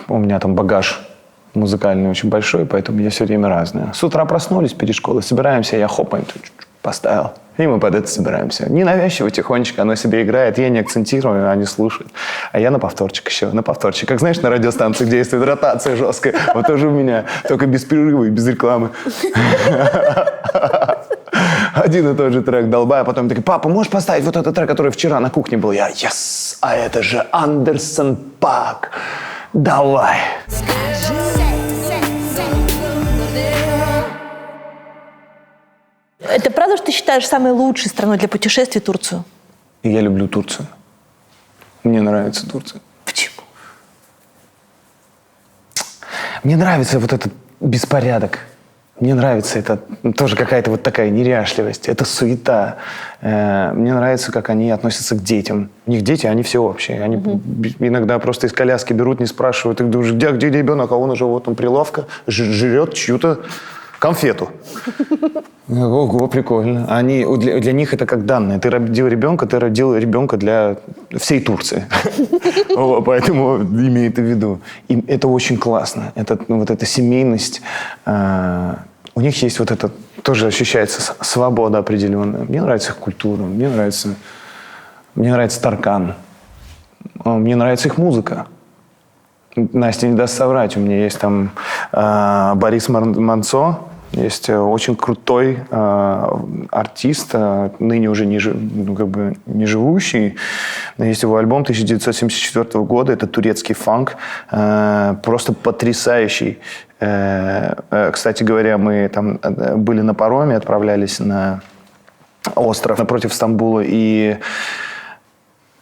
у меня там багаж музыкальный очень большой, поэтому я все время разное. С утра проснулись перед школой, собираемся, я хопаем, поставил. И мы под это собираемся. Ненавязчиво, тихонечко, оно себе играет, я не акцентирую, они слушают. А я на повторчик еще, Как знаешь, на радиостанции действует ротация жесткая. Вот тоже у меня, только без перерыва и без рекламы. Один и тот же трек долбаю, а потом такой: папа, можешь поставить вот этот трек, который вчера на кухне был? Я: yes, а это же Андерсон Пак. Давай. Это правда, что ты считаешь самой лучшей страной для путешествий Турцию? Я люблю Турцию. Мне нравится Турция. Почему? Мне нравится вот этот беспорядок. Мне нравится это тоже какая-то вот такая неряшливость. Это суета. Мне нравится, как они относятся к детям. У них дети, они все общие. Они иногда просто из коляски берут, не спрашивают. Их думаешь, где ребенок? А он уже вот он прилавка жрет чью-то конфету. Ого, прикольно. Для них это как данные. Ты родил ребенка для всей Турции. Поэтому имей это в виду. И это очень классно. Вот эта семейность. У них есть вот это, тоже ощущается свобода определенная. Мне нравится их культура, мне нравится Таркан. Мне нравится их музыка. Настя не даст соврать. У меня есть там Борис Манцо. Есть очень крутой артист, ныне уже не живущий. Есть его альбом 1974 года, это турецкий фанк, просто потрясающий. Кстати говоря, мы там были на пароме, отправлялись на остров напротив Стамбула, и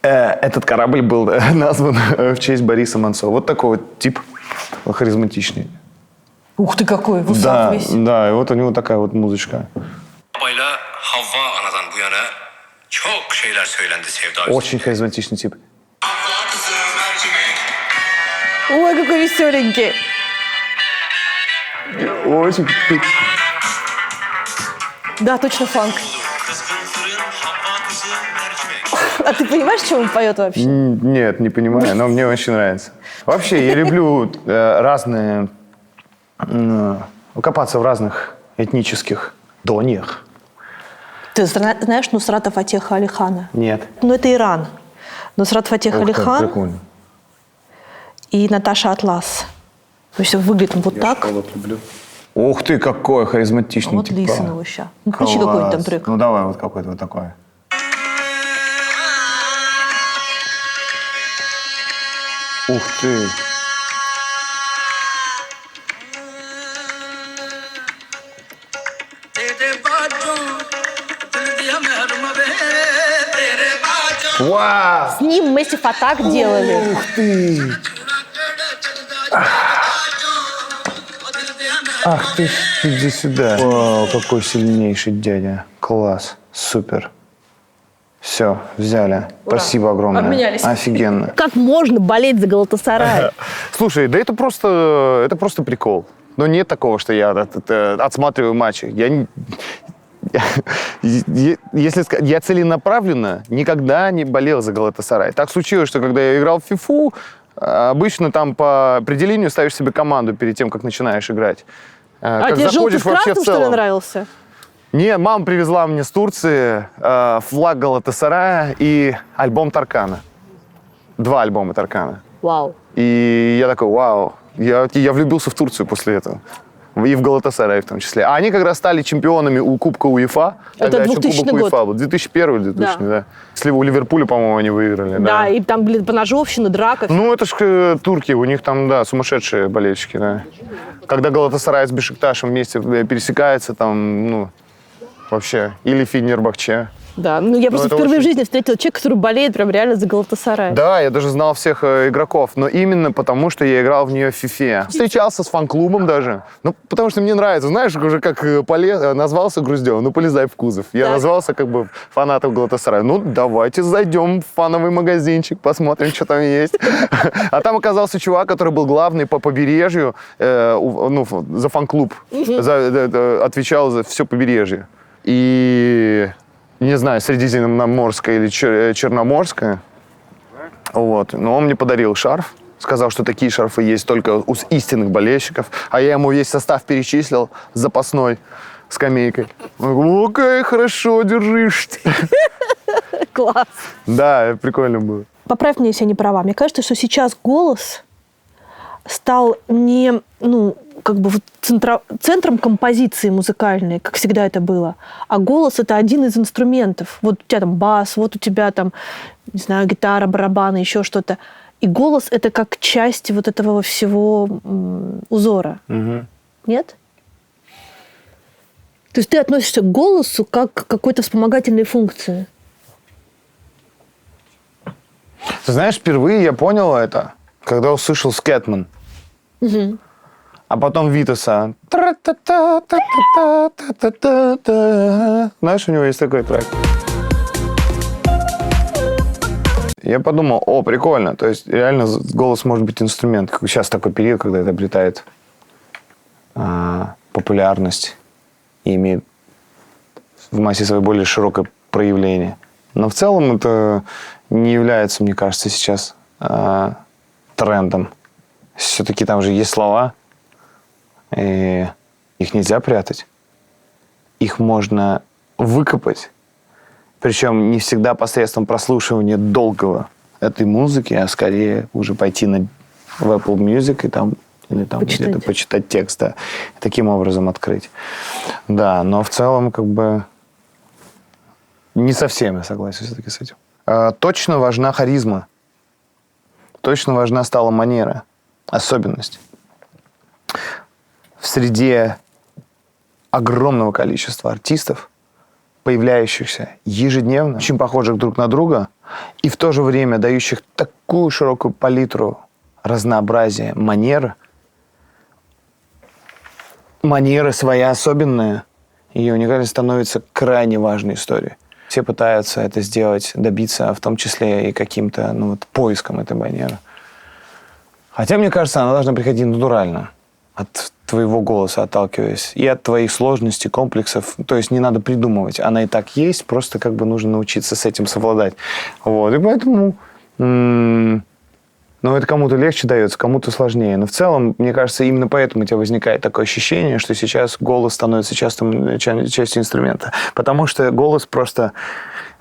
этот корабль был назван в честь Бориса Манцо. Вот такой вот тип харизматичный. Ух ты какой, высок весь. Да, и вот у него такая вот музычка. Очень харизматичный тип. Ой, какой веселенький. Очень. Да, точно фанк. А ты понимаешь, что он поет вообще? Нет, не понимаю, но мне очень нравится. Вообще, я люблю разные... копаться в разных этнических доньях. Ты знаешь Нусрата Фатеха Али Хана? Нет. Ну, это Иран. Нусрат Фатех Али Хан Прикольно. и Наташа Атлас. То есть выглядит вот так. Люблю. Ух ты, какой харизматичный Вот типа. Лисин его ща. Ну, включи какой-нибудь там трек. Ну, давай вот какой-то вот такой. Ух ты. Вау! с ним Massive Attack делали. Ух ты! Ах ты, иди сюда. Вау, какой сильнейший дядя. Класс, супер. Все, взяли. Спасибо огромное. Обменялись. Офигенно. Как можно болеть за Галатасарай? Слушай, да это просто прикол. Но нет такого, что я отсматриваю матчи. Я целенаправленно никогда не болел за Галатасарай. Так случилось, что когда я играл в фифу, обычно там по определению ставишь себе команду перед тем, как начинаешь играть. А тебе желтый с красным, что ли, нравился? Не, мама привезла мне с Турции флаг Галатасарая и альбом Таркана. 2 альбома Таркана. Вау. И я такой, вау. Я влюбился в Турцию после этого. И в Галатасарай в том числе. А они как раз стали чемпионами у Кубка УЕФА. Это 2000 год. УЕФА был. 2001 или 2000, да. Если у Ливерпуля, по-моему, они выиграли. Да, и там, блин, поножовщина, драка. Ну, это ж турки, у них там, да, сумасшедшие болельщики, да. Когда Галатасарай с Бешикташем вместе пересекается, там, ну, вообще, или Фенербахче. Да, ну я просто впервые в жизни встретила человека, который болеет прям реально за Галатасарай. Да, я даже знал всех игроков, но именно потому, что я играл в нее в фифе. Встречался с фан-клубом даже, ну, потому что мне нравится, знаешь, уже как назвался Груздев, ну, полезай в кузов. Я назвался как бы фанатом Галатасарая. Ну, давайте зайдем в фановый магазинчик, посмотрим, что там есть. А там оказался чувак, который был главный по побережью, ну, за фан-клуб, отвечал за все побережье. И... не знаю, Средиземноморская или Черноморская. Вот. Но он мне подарил шарф. Сказал, что такие шарфы есть только у истинных болельщиков. А я ему весь состав перечислил с запасной скамейкой. Он говорит, окей, хорошо, держишь. Класс. Да, прикольно было. Поправь меня, если я не права. Мне кажется, что сейчас голос стал не, ну, как бы вот центром композиции музыкальной, как всегда это было. А голос — это один из инструментов. Вот у тебя там бас, вот у тебя там, не знаю, гитара, барабаны, еще что-то. И голос — это как часть вот этого всего узора. Угу. Нет? То есть ты относишься к голосу как к какой-то вспомогательной функции. Ты знаешь, впервые я понял это, когда услышал Скэтман. Угу. А потом Витаса. Знаешь, у него есть такой трек. Я подумал, о, прикольно. То есть реально голос может быть инструмент. Как сейчас такой период, когда это обретает популярность и имеет в массе своей более широкое проявление. Но в целом это не является, мне кажется, сейчас трендом. Все-таки там же есть слова, и их нельзя прятать. Их можно выкопать, причем не всегда посредством прослушивания долгого этой музыки, а скорее уже пойти в Apple Music и там, или там где-то почитать текст, да, и таким образом открыть. Да, но в целом как бы не совсем я согласен все-таки с этим. Точно важна харизма. Точно важна стала манера, особенность. В среде огромного количества артистов, появляющихся ежедневно, очень похожих друг на друга, и в то же время дающих такую широкую палитру разнообразия манер, манера своя особенная, ее уникальность становится крайне важной историей. Все пытаются это сделать, добиться, в том числе и каким-то поиском этой манеры. Хотя, мне кажется, она должна приходить натурально, от твоего голоса отталкиваясь, и от твоих сложностей, комплексов. То есть не надо придумывать. Она и так есть, просто как бы нужно научиться с этим совладать. Вот. И поэтому... это кому-то легче дается, кому-то сложнее. Но в целом, мне кажется, именно поэтому у тебя возникает такое ощущение, что сейчас голос становится частью инструмента. Потому что голос просто...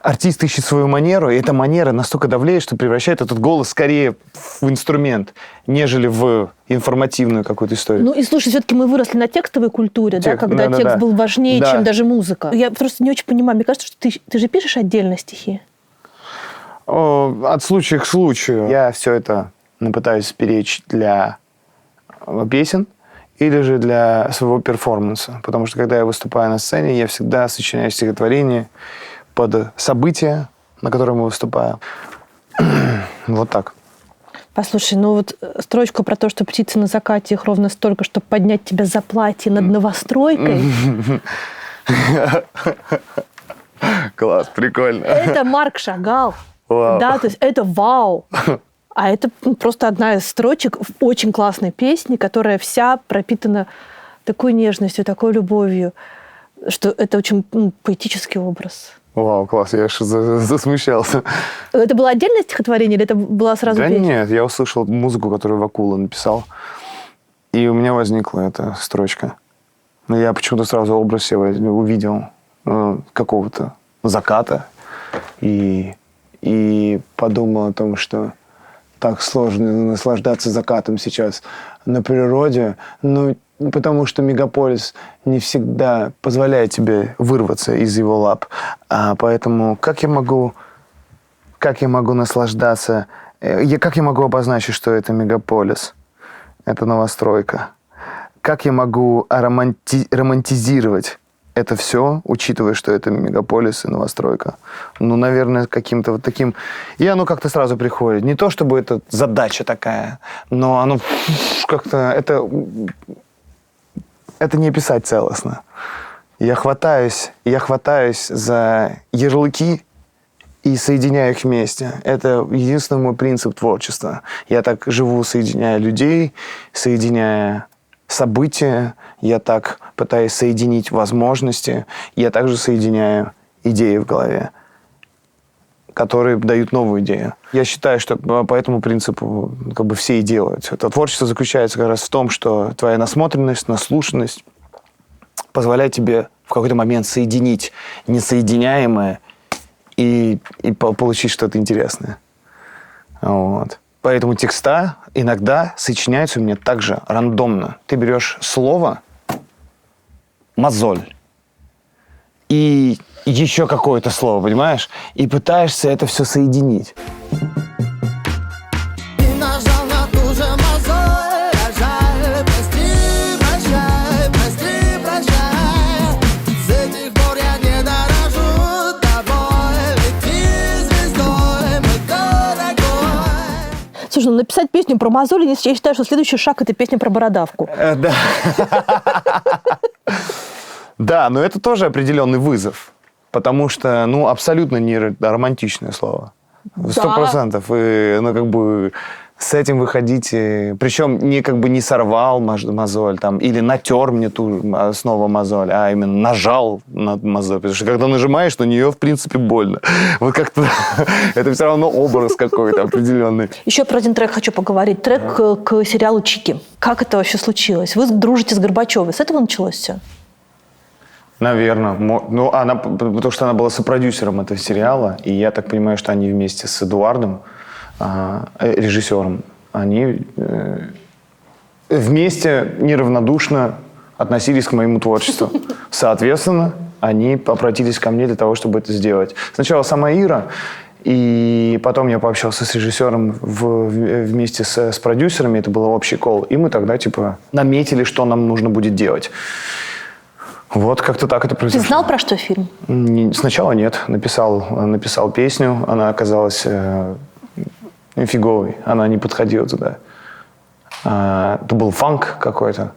Артист ищет свою манеру, и эта манера настолько давлеет, что превращает этот голос скорее в инструмент, нежели в информативную какую-то историю. Ну и слушай, все-таки мы выросли на текстовой культуре, да, когда текст был важнее, чем даже музыка. Я просто не очень понимаю. Мне кажется, что ты же пишешь отдельно стихи. От случая к случаю. Я все это пытаюсь сберечь для песен или же для своего перформанса. Потому что, когда я выступаю на сцене, я всегда сочиняю стихотворение под события, на которые мы выступаем. Вот так. Послушай, ну вот строчку про то, что птицы на закате их ровно столько, чтобы поднять тебя за платье над новостройкой. Класс, прикольно. Это Марк Шагал. Вау. Да, то есть это вау. А это просто одна из строчек в очень классной песни, которая вся пропитана такой нежностью, такой любовью, что это очень поэтический образ. Вау, класс, я аж засмущался. Это было отдельное стихотворение или это была сразу Да песня? нет, я услышал музыку, которую Вакула написал, и у меня возникла эта строчка. Но я почему-то сразу образ себе увидел какого-то заката и подумал о том, что так сложно наслаждаться закатом сейчас на природе, ну, потому что мегаполис не всегда позволяет тебе вырваться из его лап. А поэтому как я могу наслаждаться, как я могу обозначить, что это мегаполис, это новостройка? Как я могу романтизировать это все, учитывая, что это мегаполис и новостройка? Ну, наверное, каким-то вот таким... И оно как-то сразу приходит. Не то, чтобы это задача такая, но оно как-то... Это не описать целостно. Я хватаюсь за ярлыки и соединяю их вместе. Это единственный мой принцип творчества. Я так живу, соединяя людей, соединяя события, я так пытаюсь соединить возможности, я также соединяю идеи в голове, которые дают новую идею. Я считаю, что по этому принципу как бы все и делают. Это творчество заключается как раз в том, что твоя насмотренность, наслушанность позволяет тебе в какой-то момент соединить несоединяемое и получить что-то интересное. Вот. Поэтому текста иногда сочиняются у меня также рандомно. Ты берешь слово «мозоль» и еще какое-то слово, понимаешь? И пытаешься это все соединить. И нажал на ту же мозоль, жаль, прости, прощай. С этих пор я не дорожу тобой, лети звездой, мой дорогой. Слушай, ну написать песню про мозоли, я считаю, что следующий шаг – это песня про бородавку. Да. Да, но это тоже определенный вызов. Потому что, ну, абсолютно не романтичное слово. 100%. И, ну, как бы с этим выходите. Причем не как бы не сорвал мозоль там, или натер мне ту снова мозоль, а именно нажал на мозоль. Потому что когда нажимаешь, на нее, в принципе, больно. Вот как-то это все равно образ какой-то определенный. Еще про один трек хочу поговорить. Трек к сериалу «Чики». Как это вообще случилось? Вы дружите с Горбачевой. С этого началось все? Наверное. Ну, потому что она была сопродюсером этого сериала, и я так понимаю, что они вместе с Эдуардом, режиссером, они вместе неравнодушно относились к моему творчеству. Соответственно, они обратились ко мне для того, чтобы это сделать. Сначала сама Ира, и потом я пообщался с режиссером вместе с продюсерами, это был общий колл, и мы тогда типа наметили, что нам нужно будет делать. Вот как-то так это произошло. Ты знал, про что фильм? Сначала нет. Написал песню, она оказалась фиговой, она не подходила туда. Это был фанк какой-то.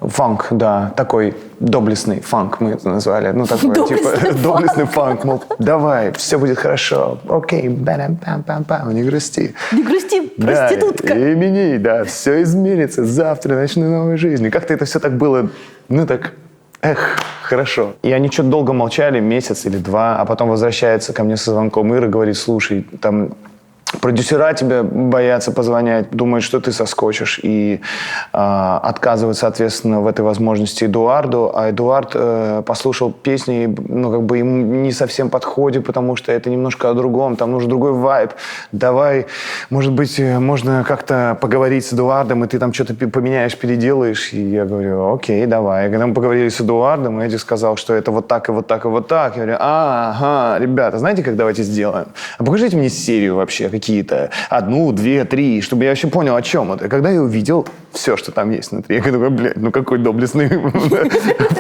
Фанк, да, такой доблестный фанк мы это назвали. Ну, такой, типа, доблестный фанк, мол, давай, все будет хорошо. Окей, бам-пам-пам-пам, не грусти. Не грусти, проститутка. Да, имени, да, все изменится, завтра начну новую жизнь. И как-то это все так было, ну, так... Эх, хорошо. И они что-то долго молчали, месяц или два, а потом возвращается ко мне со звонком Ира, говорит, слушай, там продюсера тебя боятся позвонять, думают, что ты соскочишь, и отказывают, соответственно, в этой возможности Эдуарду, а Эдуард послушал песни, ну, как бы ему не совсем подходит, потому что это немножко о другом, там нужен другой вайб. Давай, может быть, можно как-то поговорить с Эдуардом, и ты там что-то поменяешь, переделаешь, и я говорю, окей, давай. И когда мы поговорили с Эдуардом, Эдик сказал, что это вот так и вот так и вот так, я говорю, ага, ребята, знаете, как давайте сделаем? А покажите мне серию вообще, какие-то, 1, 2, 3, чтобы я вообще понял, о чем это. Когда я увидел все, что там есть внутри, я такой, блядь, ну какой доблестный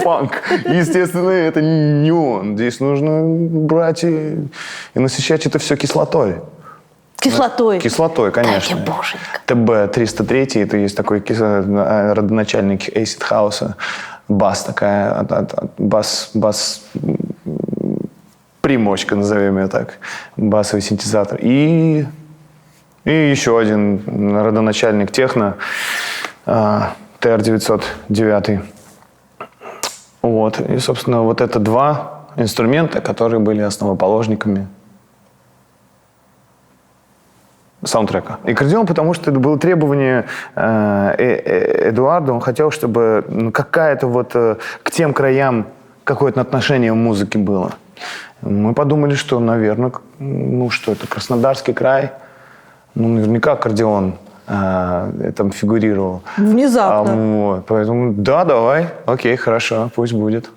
фанк. Естественно, это не он. Здесь нужно брать и насыщать это все кислотой. Кислотой. Кислотой, конечно. Дай мне боженька. ТБ-303, это есть такой родоначальник acid хауса. Бас такая, бас примочка, назовем ее так. Басовый синтезатор. И еще один родоначальник техно, TR-909. Вот. И, собственно, вот это два инструмента, которые были основоположниками саундтрека. И аккордеон, потому что это было требование Эдуарда, он хотел, чтобы какая-то вот к тем краям какое-то отношение в музыке было. Мы подумали, что, наверное, что это, Краснодарский край, наверняка аккордеон там фигурировал. Внезапно. Вот, поэтому, да, давай, окей, хорошо, пусть будет.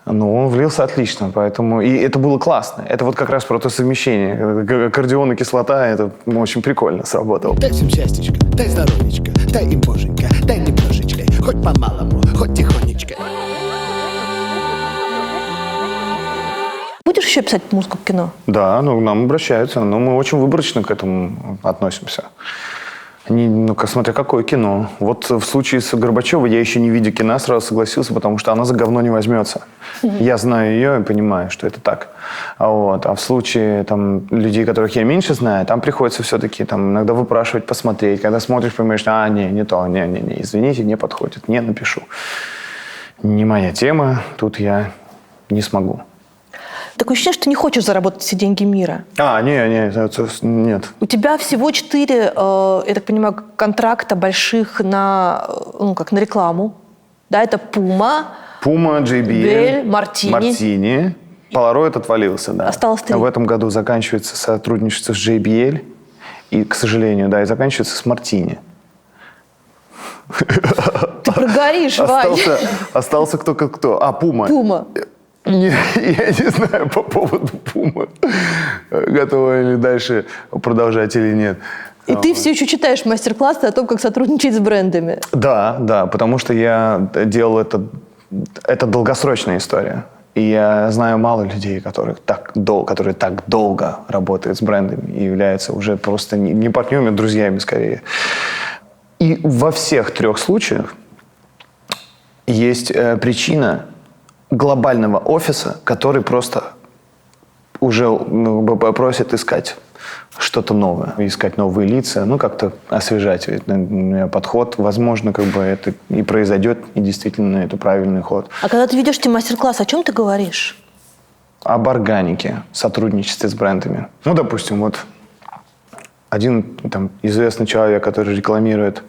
Он влился отлично, поэтому... И это было классно. Это вот как раз про то совмещение. Аккордеон и кислота, это очень прикольно сработало. Дай всем частичка, дай здоровечка, дай им боженька, дай немножечко, хоть по-малому, хоть тихонечко. Будешь еще писать музыку к кино? Да, нам обращаются, но мы очень выборочно к этому относимся. Смотря какое кино. Вот в случае с Горбачевой я еще не видя кино сразу согласился, потому что она за говно не возьмется. Я знаю ее и понимаю, что это так. А в случае людей, которых я меньше знаю, там приходится все-таки иногда выпрашивать, посмотреть. Когда смотришь, понимаешь, не то, не, извините, не подходит, не напишу. Не моя тема, тут я не смогу. Такое ощущение, что ты не хочешь заработать все деньги мира. Нет. У тебя всего 4, я так понимаю, контракта больших на рекламу. Да, это Puma, JBL, Martini. Polaroid отвалился, да. Осталось 3. В этом году заканчивается сотрудничество с JBL. И, к сожалению, и заканчивается с Martini. Ты прогоришь, Вань. Остался кто. Puma. Puma. Я не знаю по поводу Puma, готова ли дальше продолжать или нет. И ты все еще читаешь мастер-классы о том, как сотрудничать с брендами. Да, потому что я делал это долгосрочная история. И я знаю мало людей, которые так долго работают с брендами и являются уже просто не партнерами, а друзьями скорее. И во всех 3 случаях есть причина глобального офиса, который просто уже просит искать что-то новое, искать новые лица, как-то освежать подход. Возможно, это и произойдет, и действительно это правильный ход. А когда ты ведешь эти мастер-классы, о чем ты говоришь? Об органике, сотрудничестве с брендами. Допустим, один известный человек, который рекламирует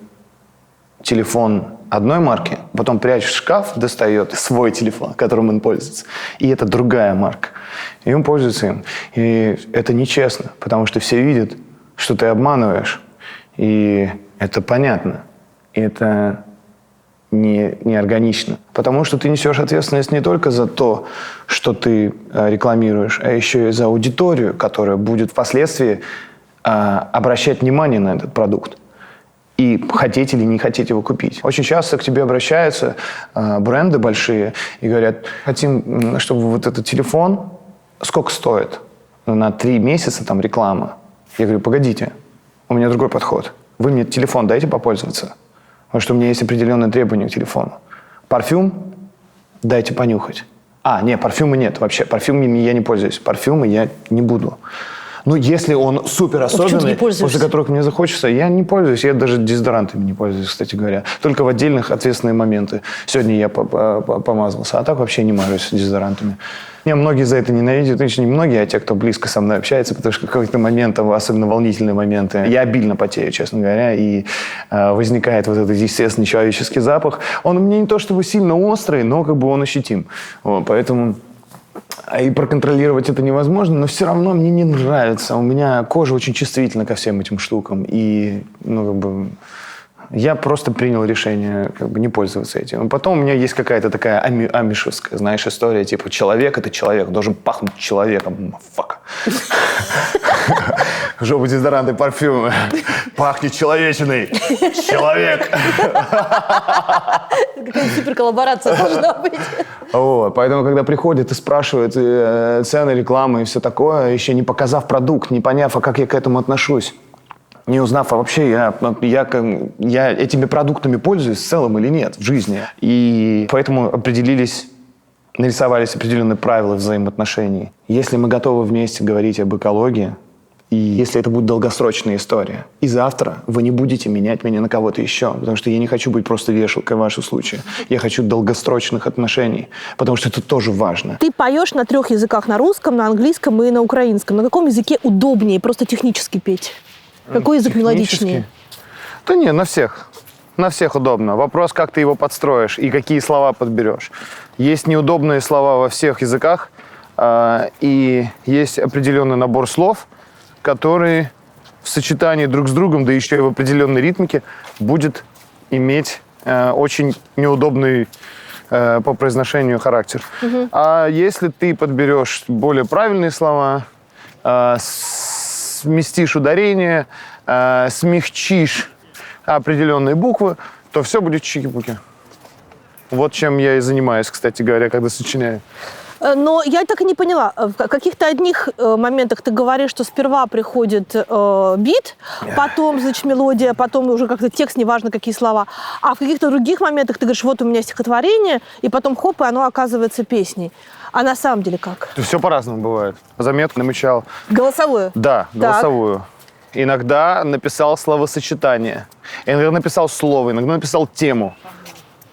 телефон одной марки, потом прячет в шкаф, достает свой телефон, которым он пользуется. И это другая марка. И он пользуется им. И это нечестно, потому что все видят, что ты обманываешь. И это понятно. И это не органично. Потому что ты несешь ответственность не только за то, что ты рекламируешь, а еще и за аудиторию, которая будет впоследствии обращать внимание на этот продукт. И хотеть или не хотеть его купить. Очень часто к тебе обращаются бренды большие и говорят, хотим, чтобы этот телефон, сколько стоит? На 3 месяца реклама. Я говорю, погодите, у меня другой подход. Вы мне телефон дайте попользоваться, потому что у меня есть определенные требования к телефону. Парфюм дайте понюхать. Нет, парфюма нет вообще. Парфюмами я не пользуюсь. Парфюмы я не буду. Если он супер особенный, после которых мне захочется, я не пользуюсь. Я даже дезодорантами не пользуюсь, кстати говоря. Только в отдельных ответственные моменты. Сегодня я помазался, а так вообще не мажусь дезодорантами. Меня многие за это ненавидят. Не многие, а те, кто близко со мной общается, потому что в какой-то момент, особенно волнительные моменты, я обильно потею, честно говоря, и возникает этот естественный человеческий запах. Он у меня не то чтобы сильно острый, но он ощутим. Поэтому... И проконтролировать это невозможно, но все равно мне не нравится. У меня кожа очень чувствительна ко всем этим штукам. И, Я просто принял решение как бы не пользоваться этим. Потом у меня есть какая-то такая амишевская, знаешь, история, типа человек — это человек, должен пахнуть человеком. Фак. Жопа, дезодоранты, парфюмы. Пахнет человечиной. Человек. Какая суперколлаборация должна быть. Вот, поэтому, когда приходят и спрашивают цены, рекламы и все такое, еще не показав продукт, не поняв, а как я к этому отношусь, не узнав, а вообще я этими продуктами пользуюсь в целом или нет в жизни. И поэтому нарисовались определенные правила взаимоотношений. Если мы готовы вместе говорить об экологии, и если это будет долгосрочная история, и завтра вы не будете менять меня на кого-то еще, потому что я не хочу быть просто вешалкой в вашем случае. Я хочу долгосрочных отношений, потому что это тоже важно. Ты поешь на 3 языках: на русском, на английском и на украинском. На каком языке удобнее просто технически петь? Какой язык мелодичнее? Да не, на всех. На всех удобно. Вопрос, как ты его подстроишь и какие слова подберешь. Есть неудобные слова во всех языках, и есть определенный набор слов, который в сочетании друг с другом, да еще и в определенной ритмике, будет иметь очень неудобный по произношению характер. А если ты подберешь более правильные слова, сместишь ударение, смягчишь определенные буквы, то все будет чики-пуки. Вот чем я и занимаюсь, кстати говоря, когда сочиняю. Но я так и не поняла. В каких-то одних моментах ты говоришь, что сперва приходит бит, потом, значит, мелодия, потом уже как-то текст, неважно, какие слова. А в каких-то других моментах ты говоришь, вот у меня стихотворение, и потом хоп, и оно оказывается песней. А на самом деле как? Все по-разному бывает. Заметку намечал. Голосовую? Да, голосовую. Иногда написал словосочетание. Иногда написал слово, иногда написал тему.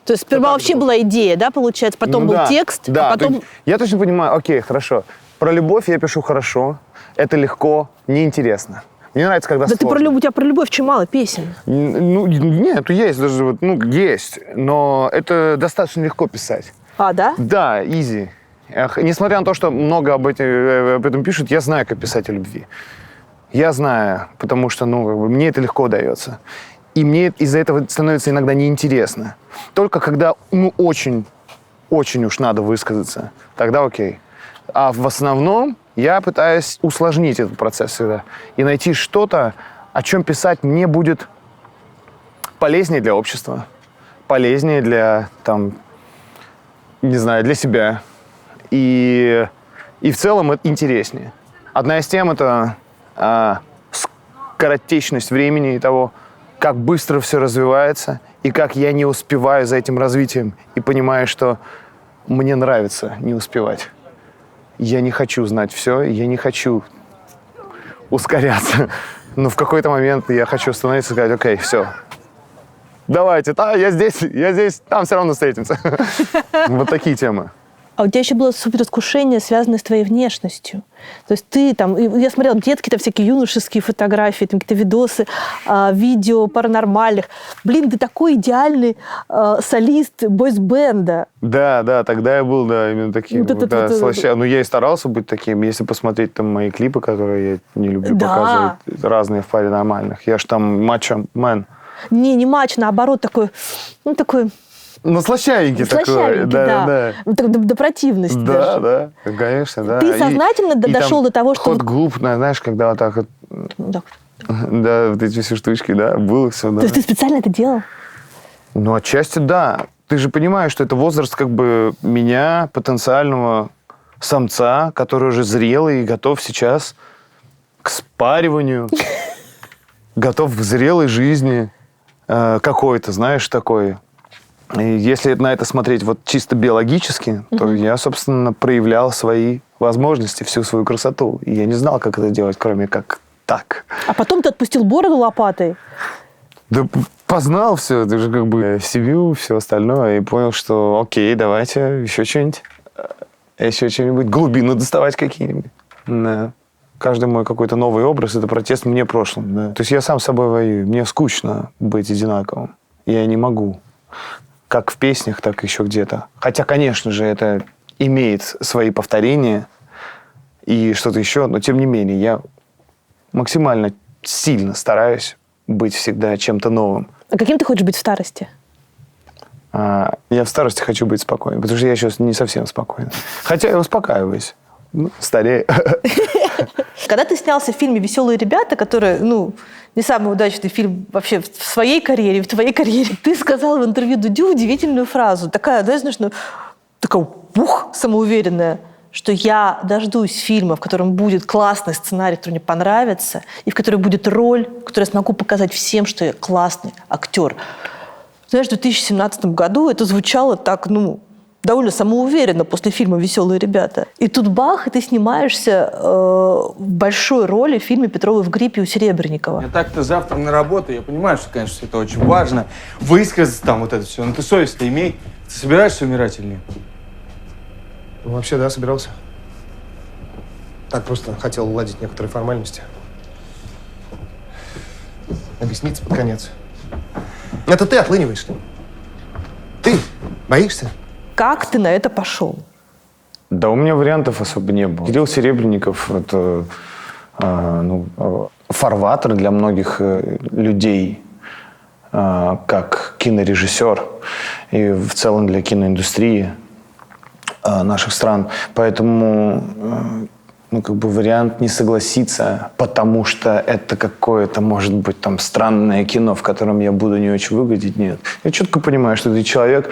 То есть сперва вообще была идея, да, получается, потом был текст, да, а потом... Я точно понимаю, окей, хорошо. Про любовь я пишу хорошо, это легко, неинтересно. Мне нравится, когда Да сложно. у тебя про любовь очень мало песен. Ну, нет, есть даже, вот, ну, есть, но это достаточно легко писать. А, да? Да, изи. Несмотря на то, что много об этом пишут, я знаю, как писать о любви. Я знаю, потому что, ну, как бы, мне это легко дается. И мне из-за этого становится иногда неинтересно. Только когда, ну, очень уж надо высказаться, тогда окей. А в основном я пытаюсь усложнить этот процесс всегда и найти что-то, о чем писать мне будет полезнее для общества, полезнее для, там, не знаю, для себя. И в целом это интереснее. Одна из тем — это скоротечность времени и того, как быстро все развивается, и как я не успеваю за этим развитием, и понимаю, что мне нравится не успевать. Я не хочу знать все, я не хочу ускоряться. Но в какой-то момент я хочу остановиться и сказать: окей, все, давайте, я здесь, там все равно встретимся. Вот такие темы. А у тебя еще было суперискушение, связанное с твоей внешностью. То есть ты там, я смотрела детские всякие юношеские фотографии, там какие-то видосы, видео паранормальных. Блин, ты такой идеальный солист бойс-бенда. Да, тогда я был, именно таким. Ну, я и старался быть таким. Если посмотреть там мои клипы, которые я не люблю показывать, разные в паранормальных. Я ж там мачо-мен. Не матч, наоборот, такой, ну, такой... Ну, слащавенький такой. Да. До противности даже. Да, конечно, да. Ты сознательно дошел до того, что... Ход глуп, знаешь, когда вот так вот... Да, вот эти все штучки, да, было все, да. То есть ты специально это делал? Ну, отчасти да. Ты же понимаешь, что это возраст как бы меня, потенциального самца, который уже зрелый и готов сейчас к спариванию, готов к зрелой жизни какой-то, знаешь, такой. И если на это смотреть вот чисто биологически, то я, собственно, проявлял свои возможности, всю свою красоту. И я не знал, как это делать, кроме как так. А потом ты отпустил бороду лопатой? Да познал все, ты же как бы семью, все остальное, и понял, что окей, давайте еще что-нибудь, глубины доставать какие-нибудь. Да. Каждый мой какой-то новый образ — это протест мне прошлым. Да. То есть я сам с собой воюю. Мне скучно быть одинаковым. Я не могу. Как в песнях, так еще где-то. Хотя, конечно же, это имеет свои повторения и что-то еще, но тем не менее я максимально сильно стараюсь быть всегда чем-то новым. А каким ты хочешь быть в старости? Я в старости хочу быть спокойным, потому что я сейчас не совсем спокойный. Хотя я успокаиваюсь. Ну, старею. Когда ты снялся в фильме «Веселые ребята», который, не самый удачный фильм вообще в своей карьере, в твоей карьере, ты сказал в интервью Дудю удивительную фразу. Такая, знаешь, такая самоуверенная, что я дождусь фильма, в котором будет классный сценарий, который мне понравится, и в котором будет роль, в которой я смогу показать всем, что я классный актер. Знаешь, в 2017 году это звучало так, довольно самоуверенно после фильма «Веселые ребята». И тут бах, и ты снимаешься в большой роли в фильме «Петровы в гриппе» у Серебренникова. Я так-то завтра на работу, я понимаю, что, конечно, это очень важно, высказаться там вот это все, но ты совесть-то имей. Ты собираешься умирать или нет? Вообще, да, собирался. Так, просто хотел уладить некоторые формальности. Объясниться под конец. Это ты отлыниваешь. Ты боишься? Как ты на это пошел? Да у меня вариантов особо не было. Кирилл Серебренников – это фарватер для многих людей, как кинорежиссер и в целом для киноиндустрии наших стран. Поэтому вариант не согласиться, потому что это какое-то, может быть, там странное кино, в котором я буду не очень выглядеть, нет. Я четко понимаю, что этот человек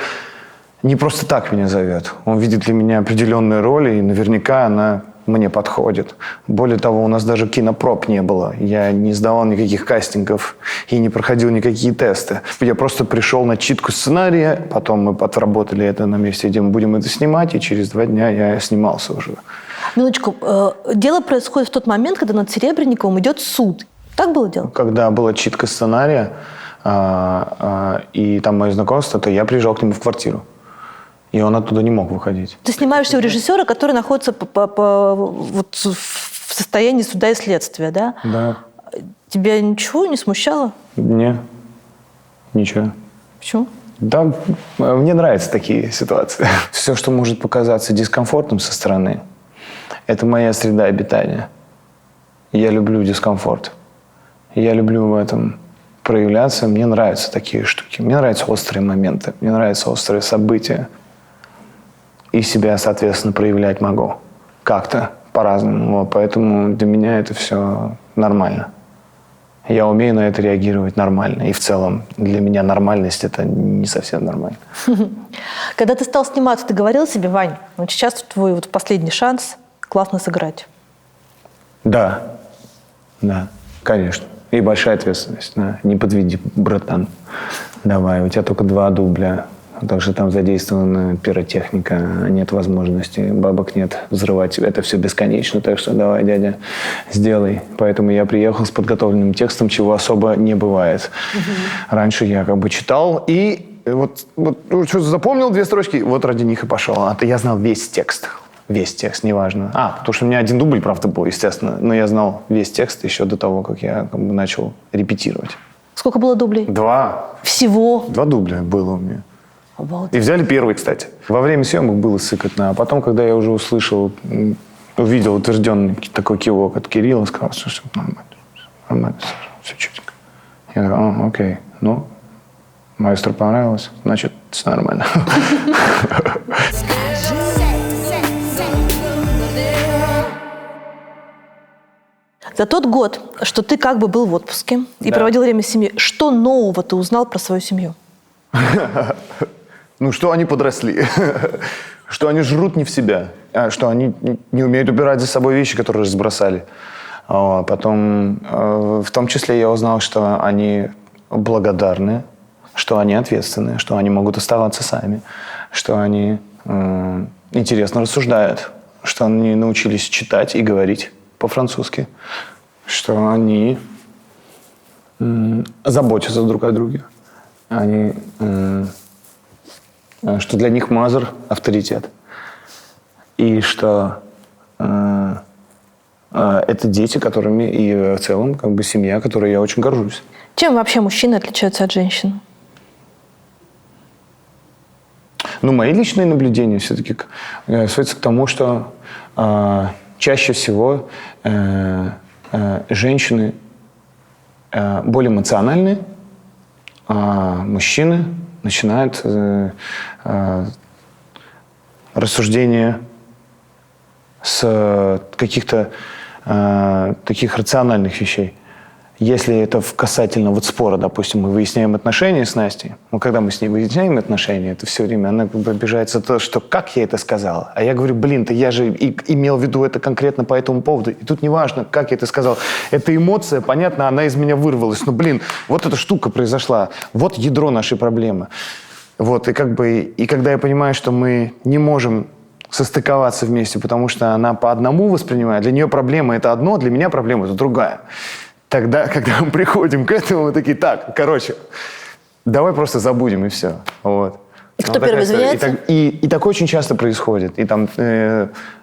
не просто так меня зовет. Он видит для меня определенные роли, и наверняка она мне подходит. Более того, у нас даже кинопроб не было. Я не сдавал никаких кастингов и не проходил никакие тесты. Я просто пришел на читку сценария, потом мы отработали это на месте, где мы будем это снимать, и через 2 дня я снимался уже. Минуточку, дело происходит в тот момент, когда над Серебренниковым идет суд. Так было дело? Когда была читка сценария, и там мое знакомство, то я приезжал к нему в квартиру. И он оттуда не мог выходить. Ты снимаешься у режиссера, который находится в состоянии суда и следствия, да? Да. Тебя ничего не смущало? Не, ничего. Почему? Да, мне нравятся такие ситуации. Все, что может показаться дискомфортным со стороны, это моя среда обитания. Я люблю дискомфорт. Я люблю в этом проявляться. Мне нравятся такие штуки. Мне нравятся острые моменты. Мне нравятся острые события. И себя, соответственно, проявлять могу. Как-то, по-разному. Поэтому для меня это все нормально. Я умею на это реагировать нормально. И в целом для меня нормальность – это не совсем нормально. Когда ты стал сниматься, ты говорил себе: Вань, сейчас твой последний шанс классно сыграть? Да, конечно. И большая ответственность. Да. Не подведи, братан. Давай, у тебя только 2 дубля. Потому что там задействована пиротехника, нет возможности, бабок нет, взрывать это все бесконечно. Так что давай, дядя, сделай. Поэтому я приехал с подготовленным текстом, чего особо не бывает. Раньше я читал и что запомнил 2 строчки, вот ради них и пошел. А то я знал весь текст. Весь текст, неважно. Потому что у меня 1 дубль, правда, был, естественно. Но я знал весь текст еще до того, как я начал репетировать. Сколько было дублей? 2. Всего? 2 дубля было у меня. Обалдеть. И взяли 1, кстати. Во время съемок было сыкотно. А потом, когда я уже увидел утвержденный такой кивок от Кирилла, сказал, что все нормально, все чутенько. Я говорю, окей, маэстро понравилось, значит, все нормально. За тот год, что ты был в отпуске и проводил время с семьей, что нового ты узнал про свою семью? Что они подросли, что они жрут не в себя, что они не умеют убирать за собой вещи, которые разбросали. Потом, в том числе, я узнал, что они благодарны, что они ответственны, что они могут оставаться сами, что они интересно рассуждают, что они научились читать и говорить по-французски, что они заботятся друг о друге. Что для них Мазер – авторитет. И что это дети, которыми и в целом семья, которой я очень горжусь. Чем вообще мужчины отличаются от женщин? Мои личные наблюдения все-таки сводятся к тому, что чаще всего женщины более эмоциональны, мужчины начинают рассуждения с каких-то таких рациональных вещей. Если это касательно вот спора, допустим, мы выясняем отношения с Настей, но когда мы с ней выясняем отношения, это все время она как бы обижается то, что как я это сказал. А я говорю, блин, я же имел в виду это конкретно по этому поводу. И тут неважно, как я это сказал. Эта эмоция, понятно, она из меня вырвалась. Но, блин, вот эта штука произошла. Вот ядро нашей проблемы. Вот, и как бы, и когда я понимаю, что мы не можем состыковаться вместе, потому что она по одному воспринимает, для нее проблема это одно, для меня проблема это другая. Тогда, когда мы приходим к этому, мы такие, так, короче, давай просто забудем и все. Вот. Кто первый извиняется? И такое очень часто происходит. И там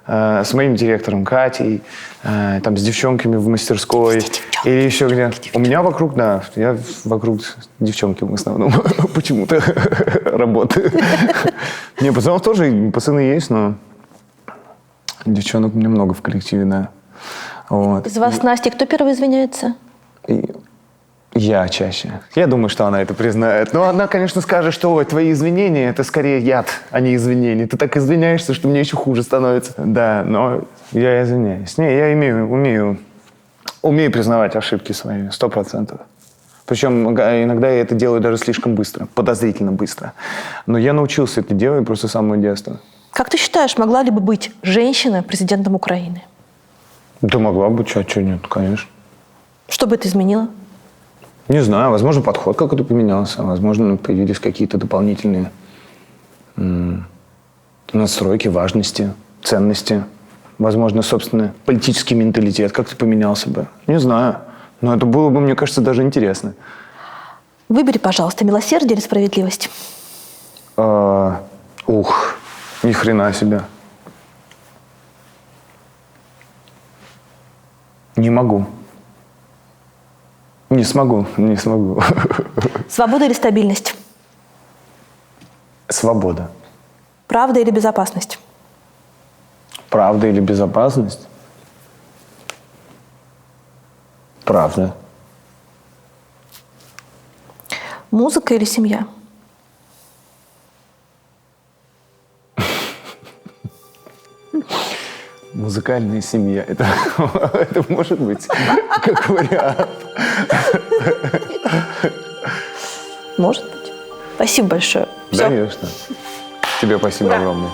с моим директором Катей, там с девчонками в мастерской. Или еще где. У меня вокруг, да, я вокруг девчонки в основном почему-то работаю. Не, пацанов тоже, пацаны есть, но девчонок у меня много в коллективе, да. Вот. Из вас с Настей кто первый извиняется? Я чаще. Я думаю, что она это признает. Но она, конечно, скажет, что ой, твои извинения — это скорее яд, а не извинения. Ты так извиняешься, что мне еще хуже становится. Да, но я извиняюсь. Не, я умею признавать ошибки свои, 100%. Причем иногда я это делаю даже слишком быстро, подозрительно быстро. Но я научился это делать просто с самого детства. Как ты считаешь, могла ли бы быть женщина президентом Украины? Да могла бы, что нет, конечно. Что бы это изменило? Не знаю, возможно, подход какой-то поменялся, возможно, появились какие-то дополнительные настройки, важности, ценности. Возможно, собственно, политический менталитет как-то поменялся бы. Не знаю, но это было бы, мне кажется, даже интересно. Выбери, пожалуйста, милосердие или справедливость. Ни хрена себе. Не могу. Не смогу. Свобода или стабильность? Свобода. Правда или безопасность? Правда или безопасность? Правда. Музыка или семья? Музыкальная семья. Это может быть как вариант. Может быть. Спасибо большое. Всё. Конечно. Тебе спасибо огромное.